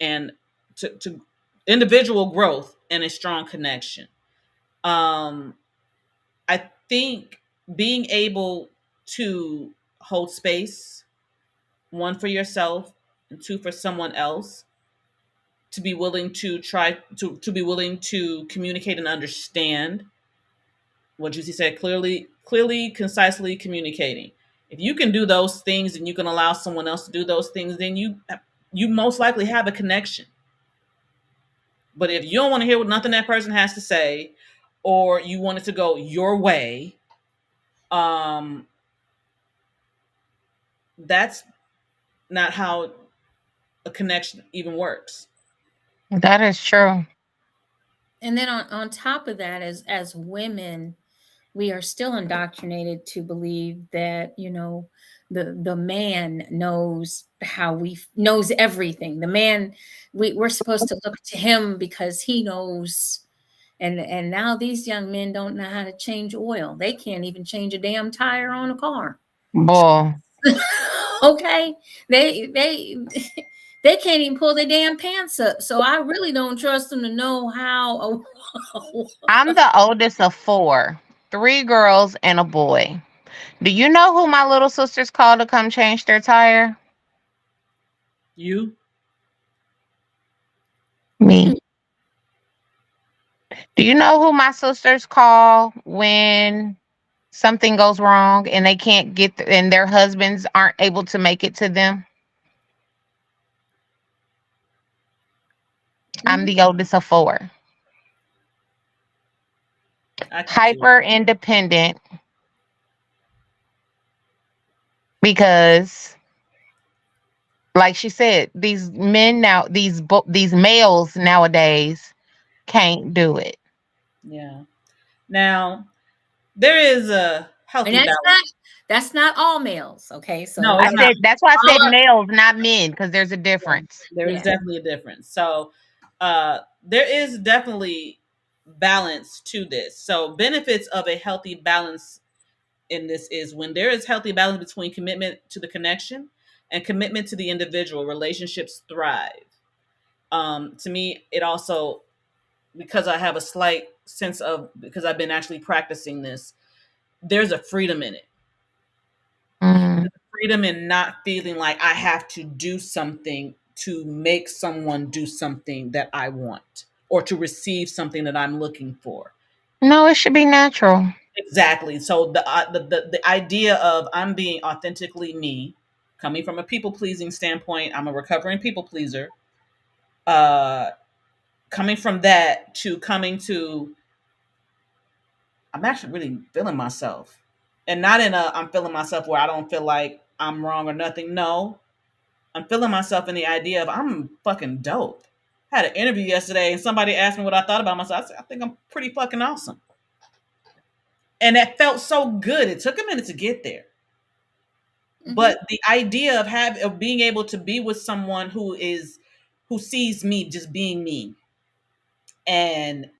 and to individual growth and a strong connection. Um, I think being able to hold space, one for yourself and two for someone else, to be willing to try to be willing to communicate and understand what JewCee said, clearly, concisely communicating. If you can do those things and you can allow someone else to do those things, then you most likely have a connection. But if you don't want to hear what nothing that person has to say, or you want it to go your way, um, that's not how a connection even works. that is true. And then on top of that, as women, we are still indoctrinated to believe that, the man knows knows everything. The man, we're supposed to look to him because he knows. And now these young men don't know how to change oil. They can't even change a damn tire on a car. Boy, Okay, they they can't even pull their damn pants up. So I really don't trust them to know how. I'm the oldest of four, three girls and a boy. Do you know who my little sisters call to come change their tire? You? Me. Do you know who my sisters call when something goes wrong and they can't and their husbands aren't able to make it to them? I'm Mhm. the oldest of four. I can see it. Hyper independent because, like she said, these men now, these males nowadays can't do it. Yeah. Now, there is a And healthy that's balance. not all males. Okay, so No, we it's I gotta not. said that's why I all said up. males, not men, because there's a Yeah, difference. there is Yeah. definitely a difference. So, there is definitely balance to this. So, benefits of a healthy balance in this is when there is healthy balance between commitment to the connection and commitment to the individual, relationships thrive. To me, it also, because I have a slight sense of, because I've been actually practicing this, there's a freedom in it. Mm. Freedom in not feeling like I have to do something to make someone do something that I want or to receive something that I'm looking for. No, it should be natural. Exactly. So the idea of I'm being authentically me, coming from a people pleasing standpoint, I'm a recovering people pleaser. Uh, Coming from that to coming to I'm actually really feeling myself, and not in a I'm feeling myself where I don't feel like I'm wrong or nothing. No, I'm feeling myself in the idea of I'm fucking dope. I had an interview yesterday and somebody asked me what I thought about myself. I said, I think I'm pretty fucking awesome. And that felt so good. It took a minute to get there. Mhm. But the idea of being able to be with someone who sees me just being me, and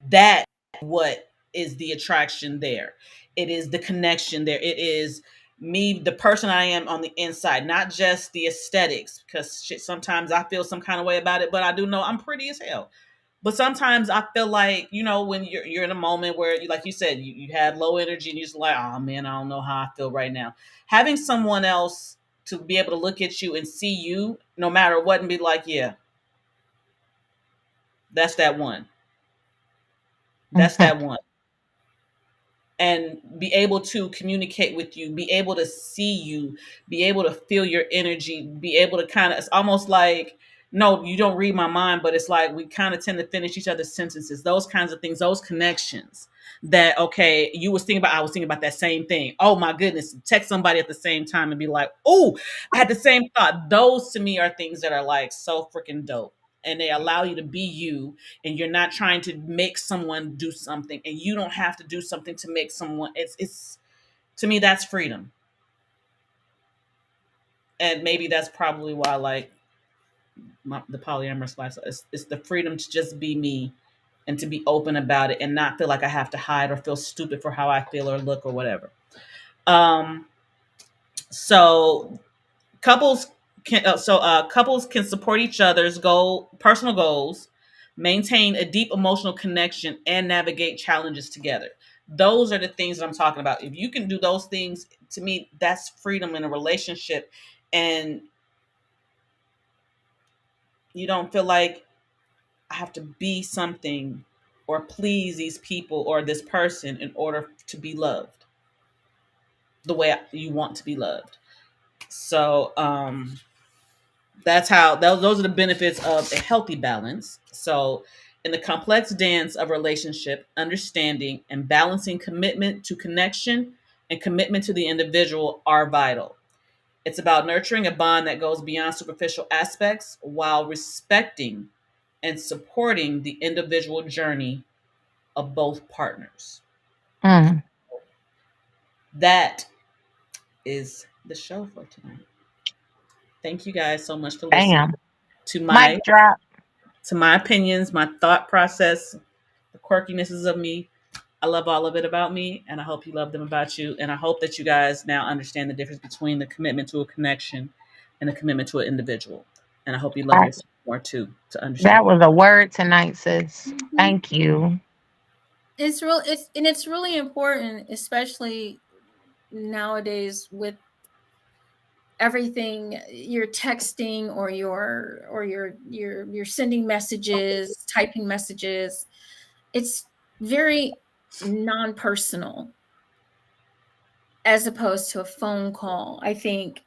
that what is the attraction there. It is the connection there. It is me, the person I am on the inside, not just the aesthetics. Because shit, sometimes I feel some kind of way about it, but I do know I'm pretty as hell. But sometimes I feel like, when you're in a moment where, like you said, you had low energy and you're just like, oh man, I don't know how I feel right now. Having someone else to be able to look at you and see you no matter what and be like, yeah, that's that one. That's Mhm. that one. And be able to communicate with you, be able to see you, be able to feel your energy, be able to kind of, it's almost like, no, you don't read my mind, but it's like we kind of tend to finish each other's sentences, those kinds of things, those connections that, okay, you was thinking about, I was thinking about that same thing. Oh my goodness, text somebody at the same time and be like, oh, I had the same thought. Those to me are things that are like so freaking dope. And they allow you to be you, and you're not trying to make someone do something, and you don't have to do something to make someone, it's to me that's freedom. And maybe that's probably why I like the polyamorous lifestyle. It's the freedom to just be me and to be open about it and not feel like I have to hide or feel stupid for how I feel or look or whatever. um so couples can support each other's personal goals, maintain a deep emotional connection, and navigate challenges together. Those are the things that I'm talking about. If you can do those things, to me, that's freedom in a relationship, and you don't feel like I have to be something or please these people or this person in order to be loved the way you want to be loved. So, that's how those are the benefits of a healthy balance. So in the complex dance of relationship, understanding and balancing commitment to connection and commitment to the individual are vital. It's about nurturing a bond that goes beyond superficial aspects while respecting and supporting the individual journey of both partners. Mm. That is the show for tonight. Thank you guys so much for listening Damn. to Mic my drop. opinions, my thought process, the quirkinesses of me. I love all of it about me, and I hope you love them about you. And I hope that you guys now understand the difference between the commitment to a connection and the commitment to an individual. And I hope you love I, yourself more too to that understand. was a word tonight, sis. Mhm. Thank you. It's really important, especially nowadays with everything you're texting or you're sending messages, typing messages, it's very non-personal as opposed to a phone call. I think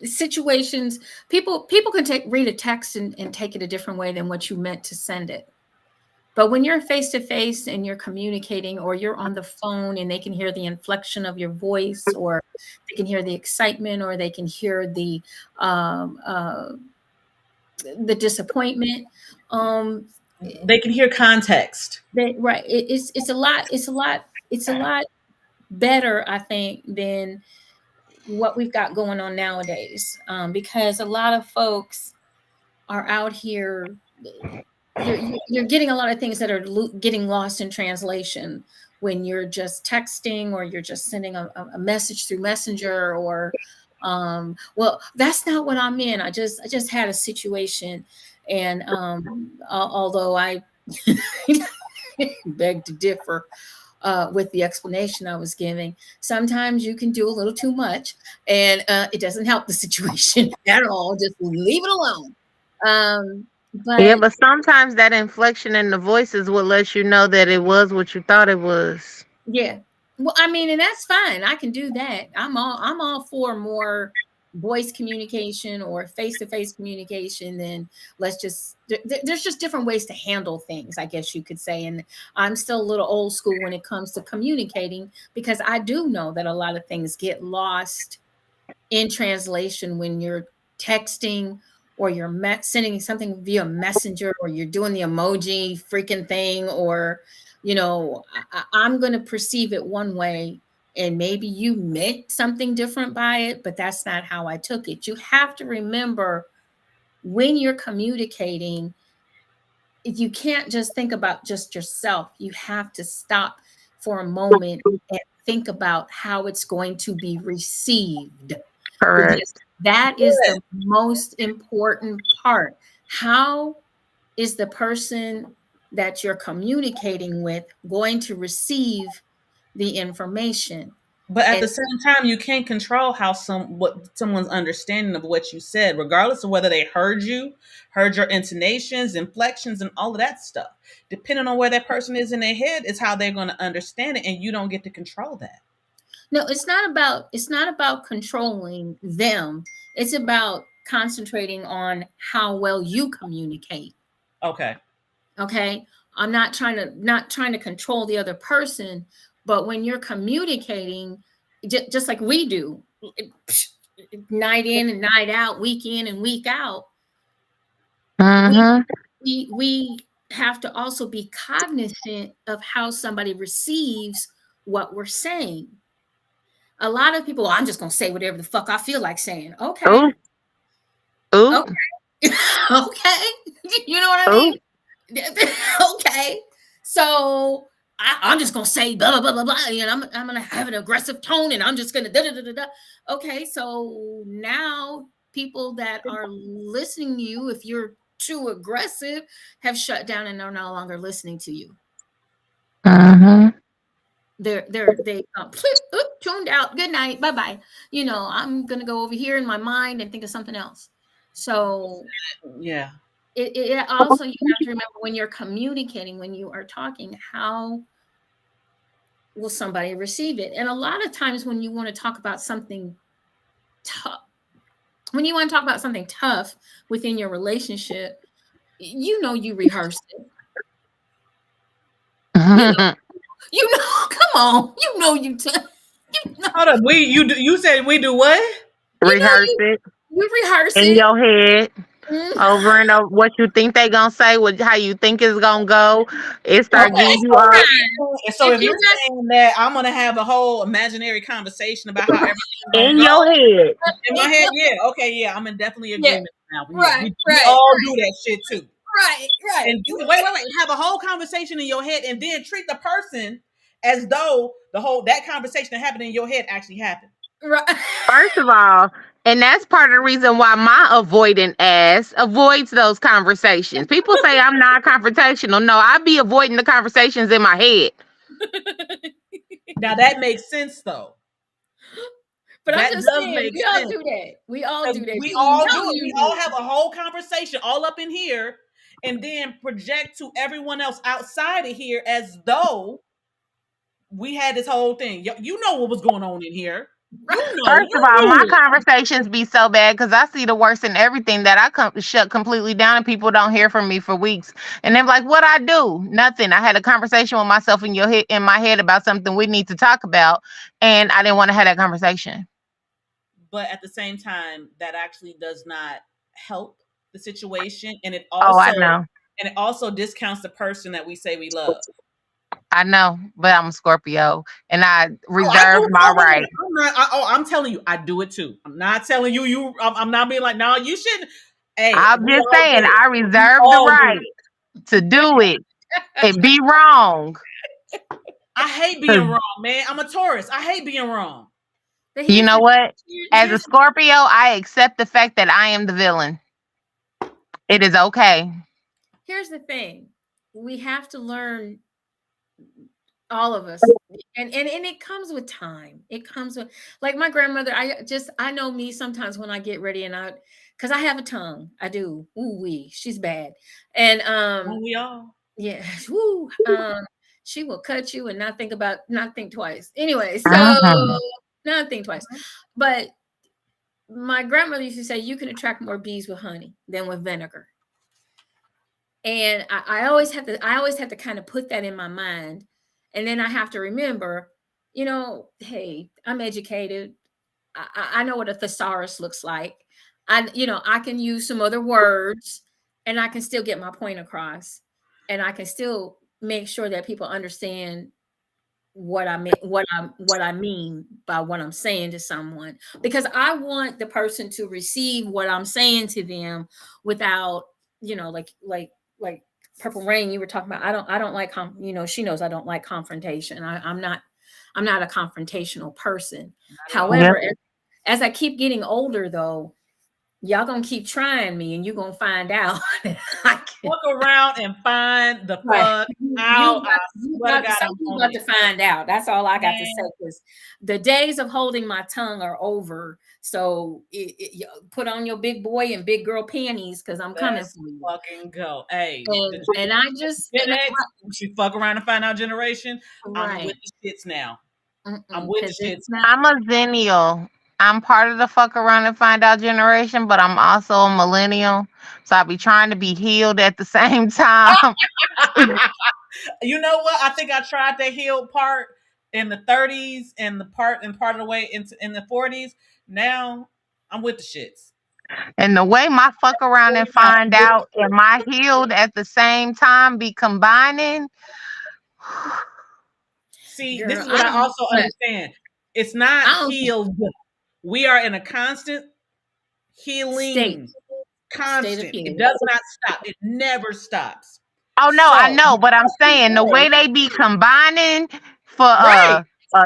situations, people can read a text and take it a different way than what you meant to send it. But when you're face to face and you're communicating, or you're on the phone and they can hear the inflection of your voice, or they can hear the excitement, or they can hear the disappointment. They can hear context. Right. It's a lot better, I think, than what we've got going on nowadays, because a lot of folks are out here. You're getting a lot of things that are getting lost in translation when you're just texting, or you're just sending a message through Messenger, or well, that's not what I meant. I just had a situation, and although I beg to differ with the explanation I was giving, sometimes you can do a little too much, and it doesn't help the situation at all. Just leave it alone. But sometimes that inflection in the voice is what lets you know that it was what you thought it was. Yeah. Well, I mean, and that's fine. I can do that. I'm all for more voice communication or face-to-face communication than there's just different ways to handle things, I guess you could say. And I'm still a little old school when it comes to communicating, because I do know that a lot of things get lost in translation when you're texting, or you're sending something via Messenger, or you're doing the emoji freaking thing, or, I'm going to perceive it one way, and maybe you meant something different by it, but that's not how I took it. You have to remember, when you're communicating, you can't just think about just yourself. You have to stop for a moment and think about how it's going to be received. Correct. Because that is the most important part. How is the person that you're communicating with going to receive the information? But at the same time, you can't control what someone's understanding of what you said, regardless of whether they heard your intonations, inflections, and all of that stuff. Depending on where that person is in their head is how they're going to understand it, and you don't get to control that. No, it's not about controlling them. It's about concentrating on how well you communicate. Okay. I'm not trying to control the other person, but when you're communicating, just like we do, night in and night out, week in and week out, we have to also be cognizant of how somebody receives what we're saying. A lot of people, I'm just going to say whatever the fuck I feel like saying. Okay. Ooh. Okay. Okay. You know what I mean? Okay. So I'm just going to say blah, blah, blah, blah, and I'm going to have an aggressive tone, and I'm just going to da, da, da, da, da. Okay. So now people that are listening to you, if you're too aggressive, have shut down and are no longer listening to you. They tuned out. Good night. Bye-bye. I'm going to go over here in my mind and think of something else. So yeah, it also, you have to remember, when you're communicating, when you are talking, how will somebody receive it? And a lot of times when you want to talk about something tough, within your relationship, you rehearse it. Come on, Hold up, you said we do what? Rehearse it. You rehearse in your head. Over and over, what you think they gonna say, how you think it's gonna go. It start getting you up. So if you're saying that I'm gonna have a whole imaginary conversation about how everything in your head, in my head, yeah, I'm in definitely agreement now. We Right. all do that shit too. Right. And wait, have a whole conversation in your head, and then treat the person as though that conversation that happened in your head actually happened. Right. First of all, and that's part of the reason why my avoidant ass avoids those conversations. People say I'm not confrontational. No, I be avoiding the conversations in my head. Now that makes sense though. But I'm That just does saying, make we all sense. do that. We all 'Cause do that we too. all No, do it. you We all do. have a whole conversation all up in here and then project to everyone else outside of here as though we had this whole thing. You know what was going on in here. First of You all, my knew it. conversations be so bad because I see the worst in everything that I shut completely down and people don't hear from me for weeks. And they're like, "What I do? Nothing. I had a conversation with myself in my head about something we need to talk about, and I didn't want to have that conversation." But at the same time, that actually does not help the situation, Oh, I know, and it also discounts the person that we say we love. I know, but I'm a Scorpio, and I Oh, I reserve do. my Oh, wait a right. minute. I'm not. I'm telling you, I do it too. I'm not telling you. I'm not being like, no, you shouldn't. Hey, I'm we just all saying, do it. I We reserve the all do right it. to do it. It be wrong. I hate being 'Cause wrong, man. I'm a Taurus. I hate being wrong. But you know what? As a here's Scorpio, I accept the fact that I am the villain. It is okay. here's the thing. We have to learn, all of us, and it comes with time. It comes with, like, my grandmother. I know me sometimes when I get ready, and I, because I have a tongue. I do. Ooh wee, she's bad. And Don't we all? yeah, woo, she will cut you and not think twice. Anyway, so Mhm. not think twice. But my grandmother used to say you can attract more bees with honey than with vinegar. And I always have to kind of put that in my mind. And then I have to remember, hey, I'm educated. I know what a thesaurus looks like. I can use some other words and I can still get my point across. And I can still make sure that people understand what I mean by what I'm saying to someone, because I want the person to receive what I'm saying to them without, like Purple Rain you were talking about. I don't like she knows I don't like confrontation. I'm not a confrontational person. Not at all. Yep. However, as I keep getting older though, y'all gonna keep trying me and you're gonna find out. I can, Look around and find the right. fuck out. I swear to God, I'm Something's on about it. to find out. That's all I got to say. Man, Because the days of holding my tongue are over. So put on your big boy and big girl panties because I'm coming let's for you. fucking go. Hey, the And I just Gen X, she fuck around and find out generation. I'm right, with the shits now. I'm with the because it's shits. not. I'm a zennial. I'm part of the fuck around and find out generation, but I'm also a millennial. So I be trying to be healed at the same time. You know what? I think I tried the healed part in the 30s and part of the way in the 40s. Now I'm with the shits. And the way my fuck around and I'm find with out am I healed at the same time be combining. See, this Girl, is I what I don't. also But understand. It's not I don't healed. We are in a constant state healing. state of Constant. It healing. does not stop. It never stops. Oh no, I So, know, but I'm saying the way they be combining for right, uh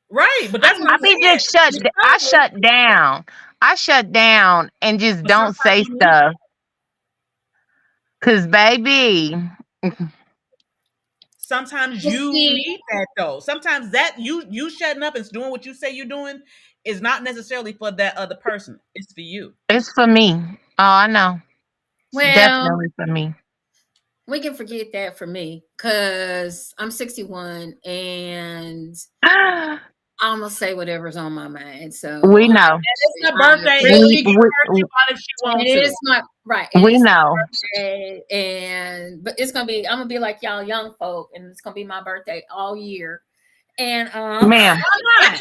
right. But that's what I I'm be saying. just shut I Regardless, shut down. I shut down and just but don't sometimes say you need stuff. Cause baby, sometimes But you see, need that though. Sometimes that you shutting up and doing what you say you're doing is not necessarily for that other person. It's for you. it's for me. Oh, I know. It's well, definitely for me. we can forget that for me because I'm 61 and I'm gonna say whatever's on my mind. We So know. It's her I birthday and really, she can curse you out if she and wants it to. is my right, and We it's my know. birthday, but it's gonna be. I'm gonna be like y'all young folk, and it's gonna be my birthday all year. And Ma'am. Why not?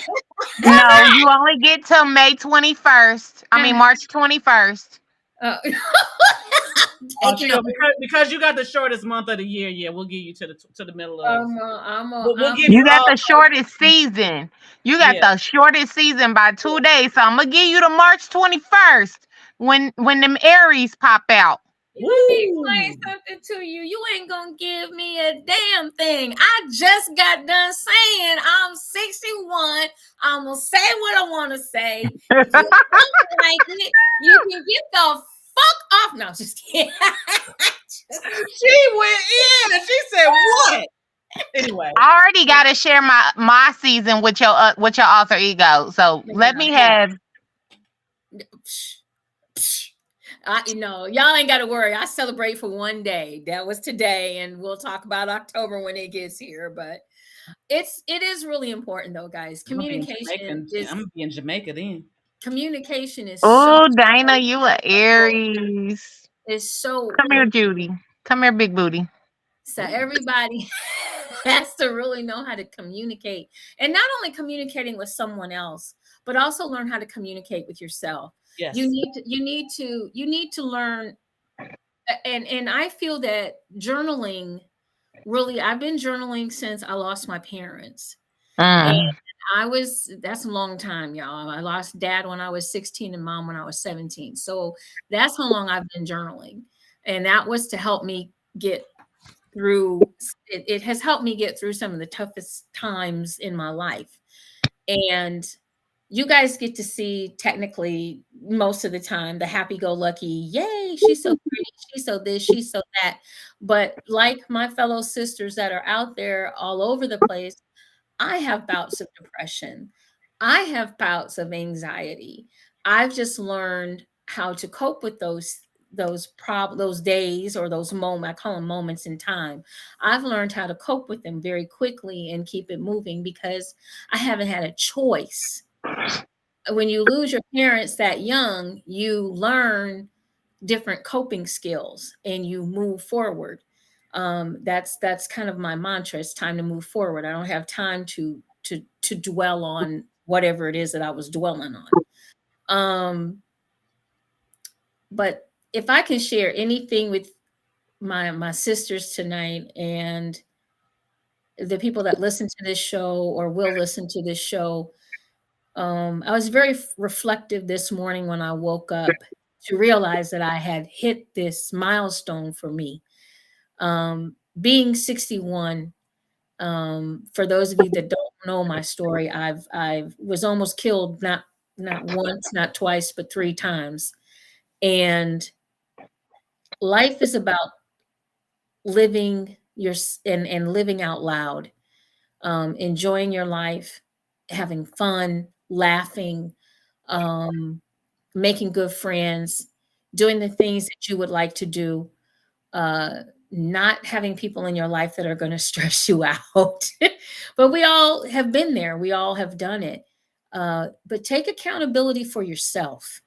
Why No, not? you only get till May 21st. I mean March 21st. uh, Oh, taking chill. over. Because you got the shortest month of the year. Yeah, we'll give you to the middle of. We'll give You you got all. the shortest season. You got Yeah. the shortest season by 2 days. So I'm gonna give you the March 21st when them Aries pop out. Let me Woo. explain something to you. You ain't gonna give me a damn thing. I just got done saying I'm 61. I'm gonna say what I want to say. If you don't like it, you can get the fuck off. No, just kidding. She went in and she said, "What?" Anyway, anyway. I already got to share my season with your alter ego. So let me have. Y'all ain't got to worry. I celebrate for one day. That was today, and we'll talk about October when it gets here. But it is really important, though, guys. Communication is. I'm gonna be in Jamaica then. Communication is so. Oh, Dana, you are Aries. Is so. Come here, Judy. Come here, big booty. So everybody has to really know how to communicate, and not only communicating with someone else, but also learn how to communicate with yourself. Yes. You need to learn, and I feel that journaling really, I've been journaling since I lost my parents. And that's a long time, y'all. I lost dad when I was 16 and mom when I was 17. So that's how long I've been journaling. And that was to help me get through it has helped me get through some of the toughest times in my life. And you guys get to see, technically, most of the time, the happy-go-lucky, yay, she's so pretty, she's so this, she's so that. But like my fellow sisters that are out there all over the place, I have bouts of depression. I have bouts of anxiety. I've just learned how to cope with those days, or those moments. I call them moments in time. I've learned how to cope with them very quickly and keep it moving, because I haven't had a choice. When you lose your parents that young, you learn different coping skills and you move forward. That's kind of my mantra. It's time to move forward. I don't have time to dwell on whatever it is that I was dwelling on. But if I can share anything with my sisters tonight, and the people that listen to this show or will listen to this show, I was very reflective this morning when I woke up to realize that I had hit this milestone for me. Being 61, for those of you that don't know my story, I was almost killed, not once, not twice, but 3 times. And life is about living and living out loud, enjoying your life, having fun, laughing, making good friends, doing the things that you would like to do, not having people in your life that are going to stress you out. But we all have been there. We all have done it. But take accountability for yourself.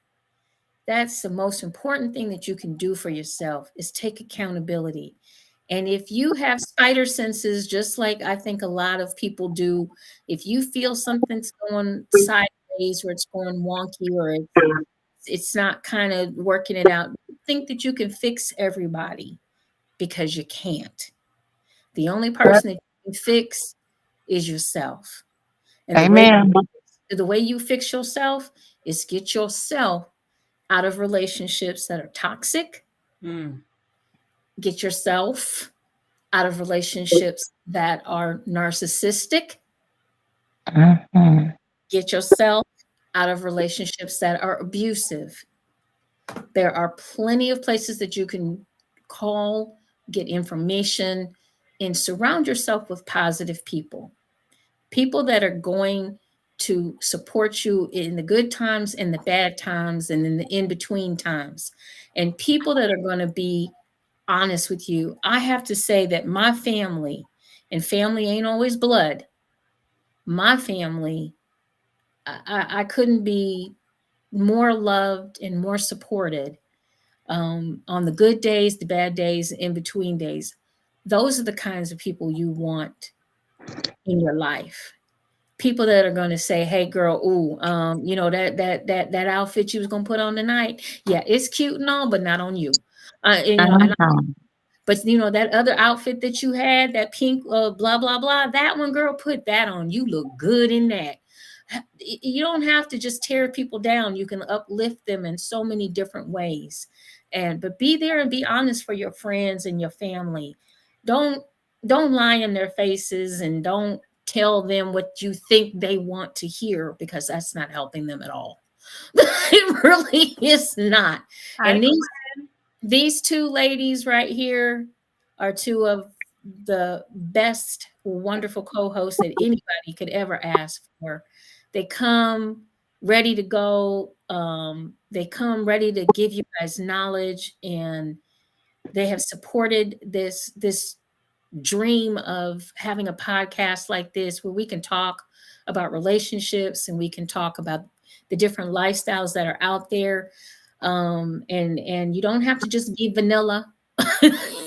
That's the most important thing that you can do for yourself, is take accountability. And if you have spider senses, just like I think a lot of people do, if you feel something's going sideways, or it's going wonky, or it's not kind of working it out, think that you can fix everybody, because you can't. The only person that you can fix is yourself. And Amen. the way you fix yourself is get yourself out of relationships that are toxic. Get yourself out of relationships that are narcissistic. Get yourself out of relationships that are abusive. There are plenty of places that you can call, get information, and surround yourself with positive people. People that are going to support you in the good times and the bad times and in the in-between times. And people that are going to be honest with you. I have to say that my family, and family ain't always blood, my family, I couldn't be more loved and more supported, on the good days, the bad days, in between days. Those are the kinds of people you want in your life. People that are going to say, "Hey, girl, ooh, that outfit you was going to put on tonight, yeah, it's cute and all, but not on you." But that other outfit that you had, that pink, blah blah blah, that one, girl, put that on. You look good in that. You don't have to just tear people down. You can uplift them in so many different ways. But be there and be honest for your friends and your family. Don't lie in their faces, and don't tell them what you think they want to hear, because that's not helping them at all. It really is not. And these 2 ladies right here are 2 of the best, wonderful co-host that anybody could ever ask for. They come ready to go. They come ready to give you guys knowledge, and they have supported this dream of having a podcast like this where we can talk about relationships and we can talk about the different lifestyles that are out there. And you don't have to just be vanilla.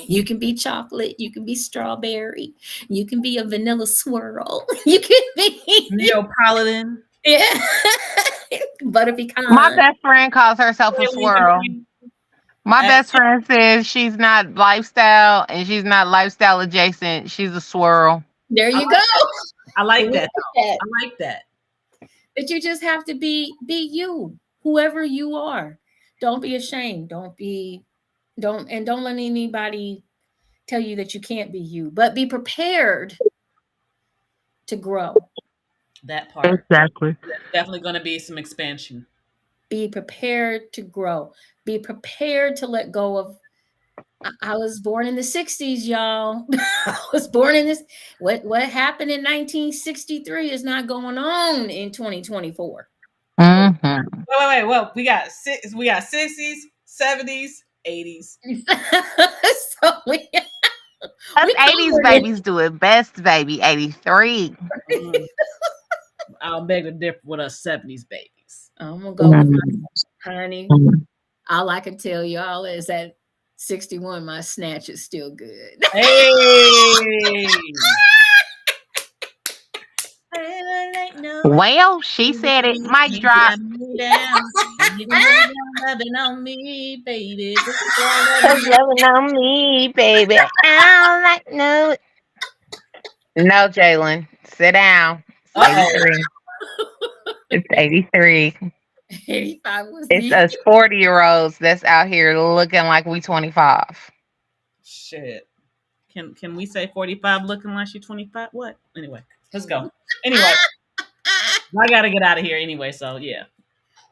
You can be chocolate, you can be strawberry, you can be a vanilla swirl, you can be Neapolitan. yeah. Butterpecan. My best friend calls herself a swirl. My best friend says she's not lifestyle and she's not lifestyle adjacent. She's a swirl. There you go. I like that. I like that. But you just have to be you, whoever you are. Don't be ashamed. Don't let anybody tell you that you can't be you, but be prepared to grow. That part. Exactly. There's definitely going to be some expansion. Be prepared to grow. Be prepared to let go of. I was born in the 60s, y'all. I was born in this. What happened in 1963 is not going on in 2024. Mm-hmm. Wait. Well, we got 60s, 70s, 80s. So us 80s babies do it best, baby. 83. I'll beg to differ with us 70s babies. I'm gonna go with my honey. All I can tell y'all is that 61, my snatch is still good. Hey. Well, she said it. Mic drop. Loving on me, baby. Loving on me, baby. I like no. No, Jalen. Sit down. It's 83. It's 83. 85 was It's us 40-year-olds that's out here looking like we 25. Shit. Can we say 45 looking like she 25? What? Anyway, let's go. Anyway, I gotta get out of here anyway, so yeah.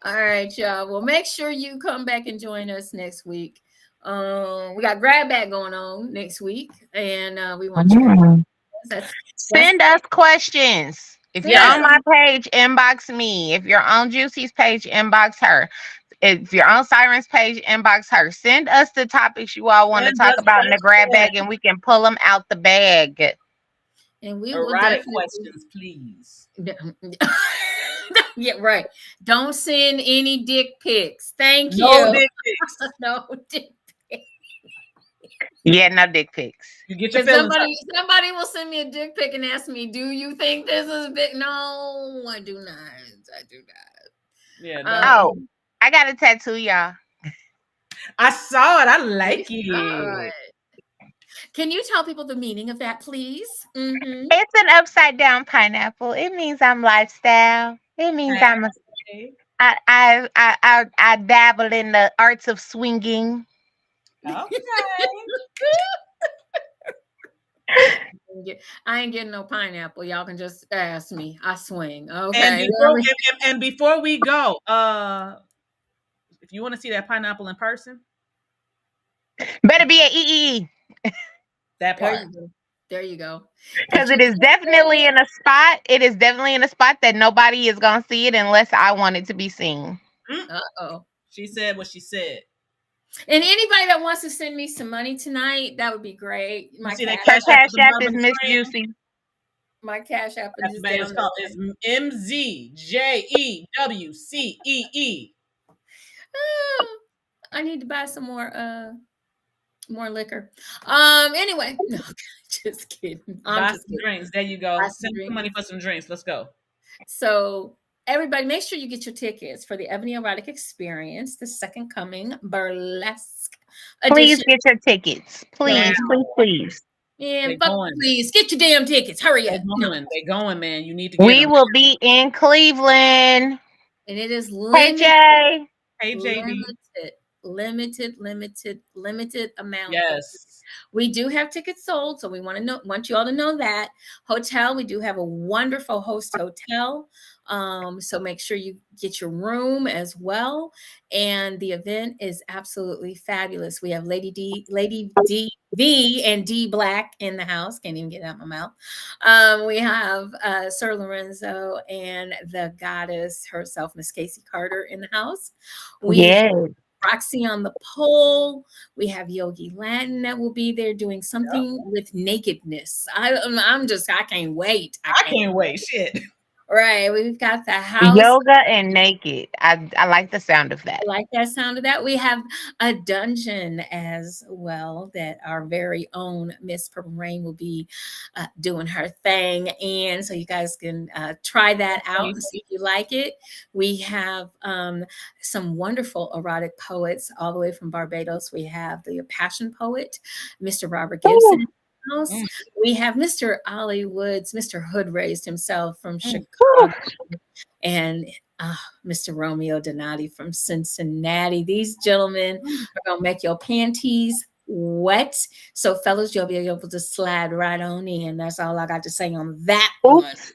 All right, y'all. Well, make sure you come back and join us next week. We got Grab Bag going on next week, and we want you to send us questions. If you're on my page, inbox me. If you're on JewCee's page, inbox her. If you're on Siren's page, inbox her. Send us the topics you all want to talk about in the grab bag, and we can pull them out the bag. And we Erotic questions, please. Yeah, right. Don't send any dick pics. Thank you. No dick pics. No dick pics. Yeah, no dick pics. You get your feelings. Somebody will send me a dick pic and ask me, "Do you think this is big?" No, I do not. I do not. Yeah. Oh, I got a tattoo, y'all. I saw it. I like it. Can you tell people the meaning of that, please? Mm-hmm. It's an upside down pineapple. It means I'm lifestyle. It means I dabble in the arts of swinging. Okay. I ain't getting no pineapple. Y'all can just ask me. I swing. Okay. And before we go, if you want to see that pineapple in person, better be at EEE. That part. There you go. Because it is definitely in a spot. It is definitely in a spot that nobody is gonna see it unless I want it to be seen. Uh-oh. She said what she said. And anybody that wants to send me some money tonight, that would be great. My cash app is Miss JewCee. My cash app is MZJEWCEE. I need to buy some more liquor. Anyway, no, just kidding. Buy some drinks. There you go. Send some money for some drinks. Let's go. So everybody, make sure you get your tickets for the Ebony Erotic Experience, the Second Coming Burlesque edition. Please get your tickets. Please. Yeah, please get your damn tickets. Hurry up. They're going, man. You need to get We them. will be in Cleveland. And it is limited. Hey, JD. Limited amount. Yes. We do have tickets sold, so we want you all to know that. Hotel, we do have a wonderful host hotel. So make sure you get your room as well. And the event is absolutely fabulous. We have Lady D V and D Black in the house. Can't even get it out my mouth. We have Sir Lorenzo and the goddess herself, Miss Casey Carter, in the house. We have Yes. Roxy on the pole. We have Yogi Latin that will be there doing something with nakedness. I can't wait. I I can't. can't wait. Shit. Right. We've got the house. Yoga and naked. I like the sound of I that. like that sound of that. We have a dungeon as well that our very own Miss Purple Rain will be doing her thing. And so you guys can try that out and see if you like it. We have some wonderful erotic poets all the way from Barbados. We have the passion poet, Mr. Robert Gibson. Ooh, House. We have Mr. Ollie Woods, Mr. Hood raised himself from ooh. Chicago, and Mr. Romeo Donati from Cincinnati. These gentlemen are going to make your panties wet. So, fellas, you'll be able to slide right on in. That's all I got to say on that one. Oops.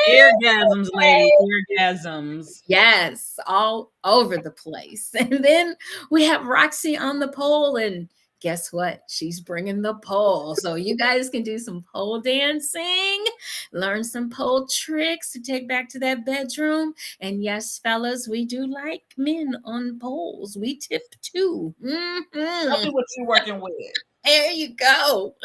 Orgasms, lady. Orgasms. Yes, all over the place. And then we have Roxy on the pole, and guess what? She's bringing the pole. So you guys can do some pole dancing, learn some pole tricks to take back to that bedroom. And yes, fellas, we do like men on poles. We tip too. Tell me what you're working with. There you go.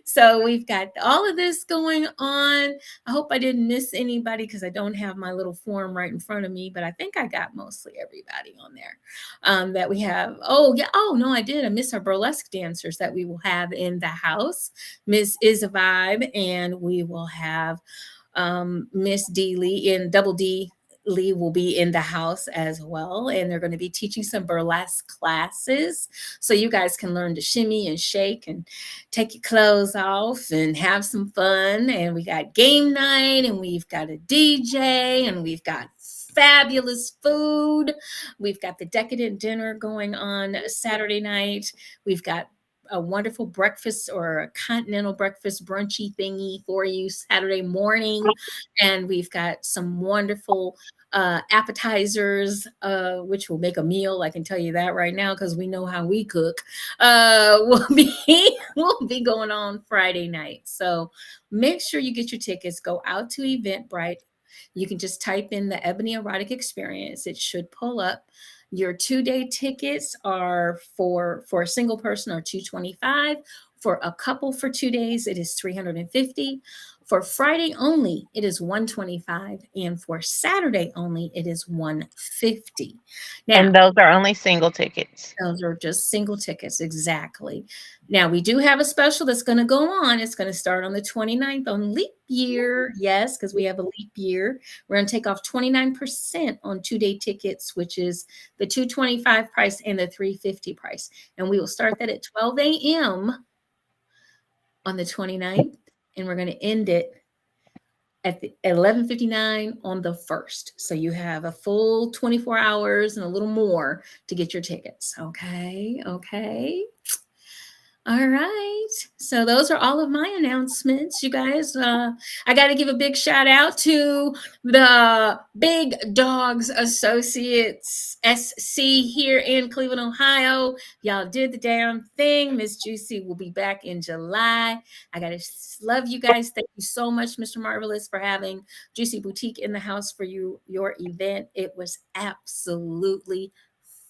So we've got all of this going on. I hope I didn't miss anybody because I don't have my little form right in front of me, but I think I got mostly everybody on there that we have. Oh, yeah. Oh, no, I did. I missed our burlesque dancers that we will have in the house. Miss Is a Vibe, and we will have Miss D Lee in Double D. Lee will be in the house as well, and they're going to be teaching some burlesque classes so you guys can learn to shimmy and shake and take your clothes off and have some fun. And we got game night, and we've got a DJ, and we've got fabulous food. We've got the decadent dinner going on Saturday night. We've got a wonderful breakfast or a continental breakfast brunchy thingy for you Saturday morning. And we've got some wonderful appetizers, which will make a meal. I can tell you that right now because we know how we cook. Will be going on Friday night. So make sure you get your tickets. Go out to Eventbrite. You can just type in the Ebony Erotic Experience. It should pull up. Your 2-day tickets are for a single person are $225. For a couple for 2 days, it is $350. For Friday only, it is $125, and for Saturday only, it is $150. Now, And those are only single tickets. those are just single tickets, exactly. Now, we do have a special that's going to go on. It's going to start on the 29th on leap year. Yes, because we have a leap year. We're going to take off 29% on 2-day tickets, which is the $225 price and the $350 price. And we will start that at 12 a.m. on the 29th, and we're going to end it at 11:59 on the 1st. So you have a full 24 hours and a little more to get your tickets. Okay. All right. So those are all of my announcements, you guys. I got to give a big shout out to the Big Dogs Associates SC here in Cleveland, Ohio. Y'all did the damn thing. Miss JewCee will be back in July. I got to love you guys. Thank you so much, Mr. Marvelous, for having JewCee Boutique in the house for your event. It was absolutely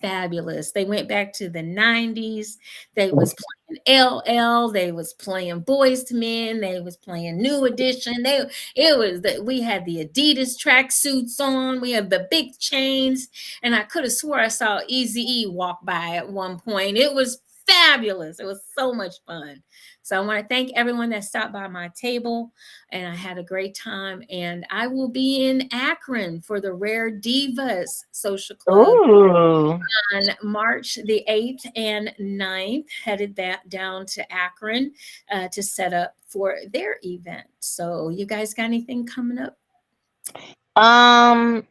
fabulous. They went back to the 90s. They was playing LL. They was playing Boys to Men. They was playing New Edition. We had the Adidas track suits on. We had the big chains, and I could have swore I saw Eazy-E walk by at one point. It was fabulous. It was so much fun. So I want to thank everyone that stopped by my table, and I had a great time. And I will be in Akron for the Rare Divas Social Club Ooh. on March the 8th and 9th, headed that down to Akron to set up for their event. So you guys got anything coming up?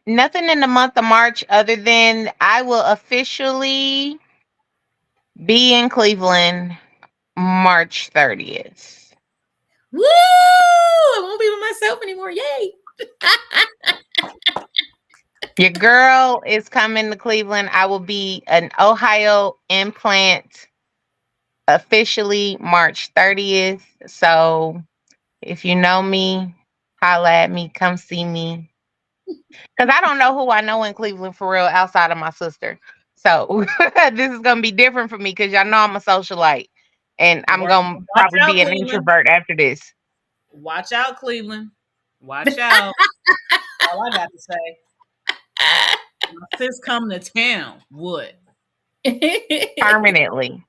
Nothing in the month of March other than I will officially be in Cleveland March 30th. Woo! I won't be with myself anymore. Yay! Your girl is coming to Cleveland. I will be an Ohio implant officially March 30th. So if you know me, holla at me, come see me. Because I don't know who I know in Cleveland for real outside of my sister. So this is going to be different for me because y'all know I'm a socialite. And I'm going to Watch probably out, be an Cleveland. introvert after this. Watch out, Cleveland. Watch out. All I got to say. My sis coming to town. What? Permanently.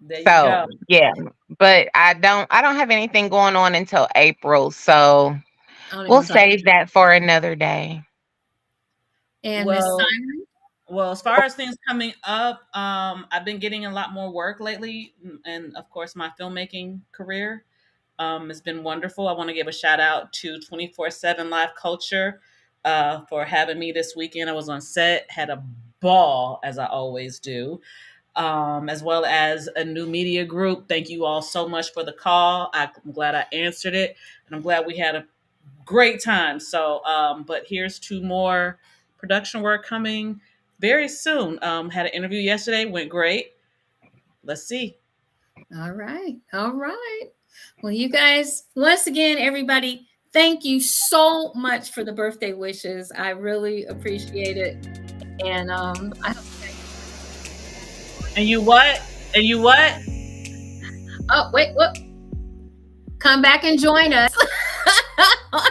There you So go. yeah. But I don't have anything going on until April. So I don't even we'll want to talk. save that for another day. And Miss Well, Simon. well, as far as things coming up, I've been getting a lot more work lately, and of course, my filmmaking career has been wonderful. I want to give a shout out to 24/7 Live Culture for having me this weekend. I was on set, had a ball as I always do, as well as a new media group. Thank you all so much for the call. I'm glad I answered it, and I'm glad we had a great time. So, but here's two more production work coming very soon. Had an interview yesterday, went great. Let's see. All right. All right. Well, you guys, once again, everybody, thank you so much for the birthday wishes. I really appreciate it. And I hope And you what? And you what? oh wait, what? Come back and join us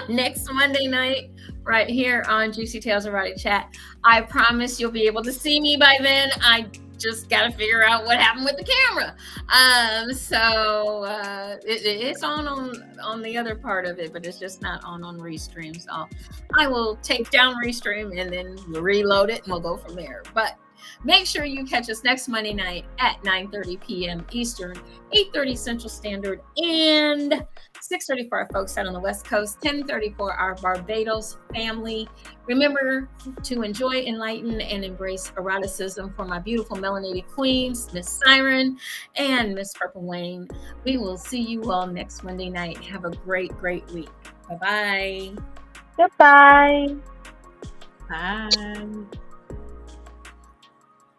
next Monday night right here on Juicy Tales Erotic Chat. I promise you'll be able to see me by then. I just got to figure out what happened with the camera. It's on the other part of it, but it's just not on Restream. So I will take down Restream and then reload it, and we'll go from there. But make sure you catch us next Monday night at 9:30 p.m. Eastern, 8:30 Central Standard, and 6:30 for our folks out on the West Coast, 10:30 for our Barbados family. Remember to enjoy, enlighten, and embrace eroticism for my beautiful melanated queens, Miss Siren and Miss Purple Wayne. We will see you all next Monday night. Have a great, great week. Bye-bye. Goodbye. Bye.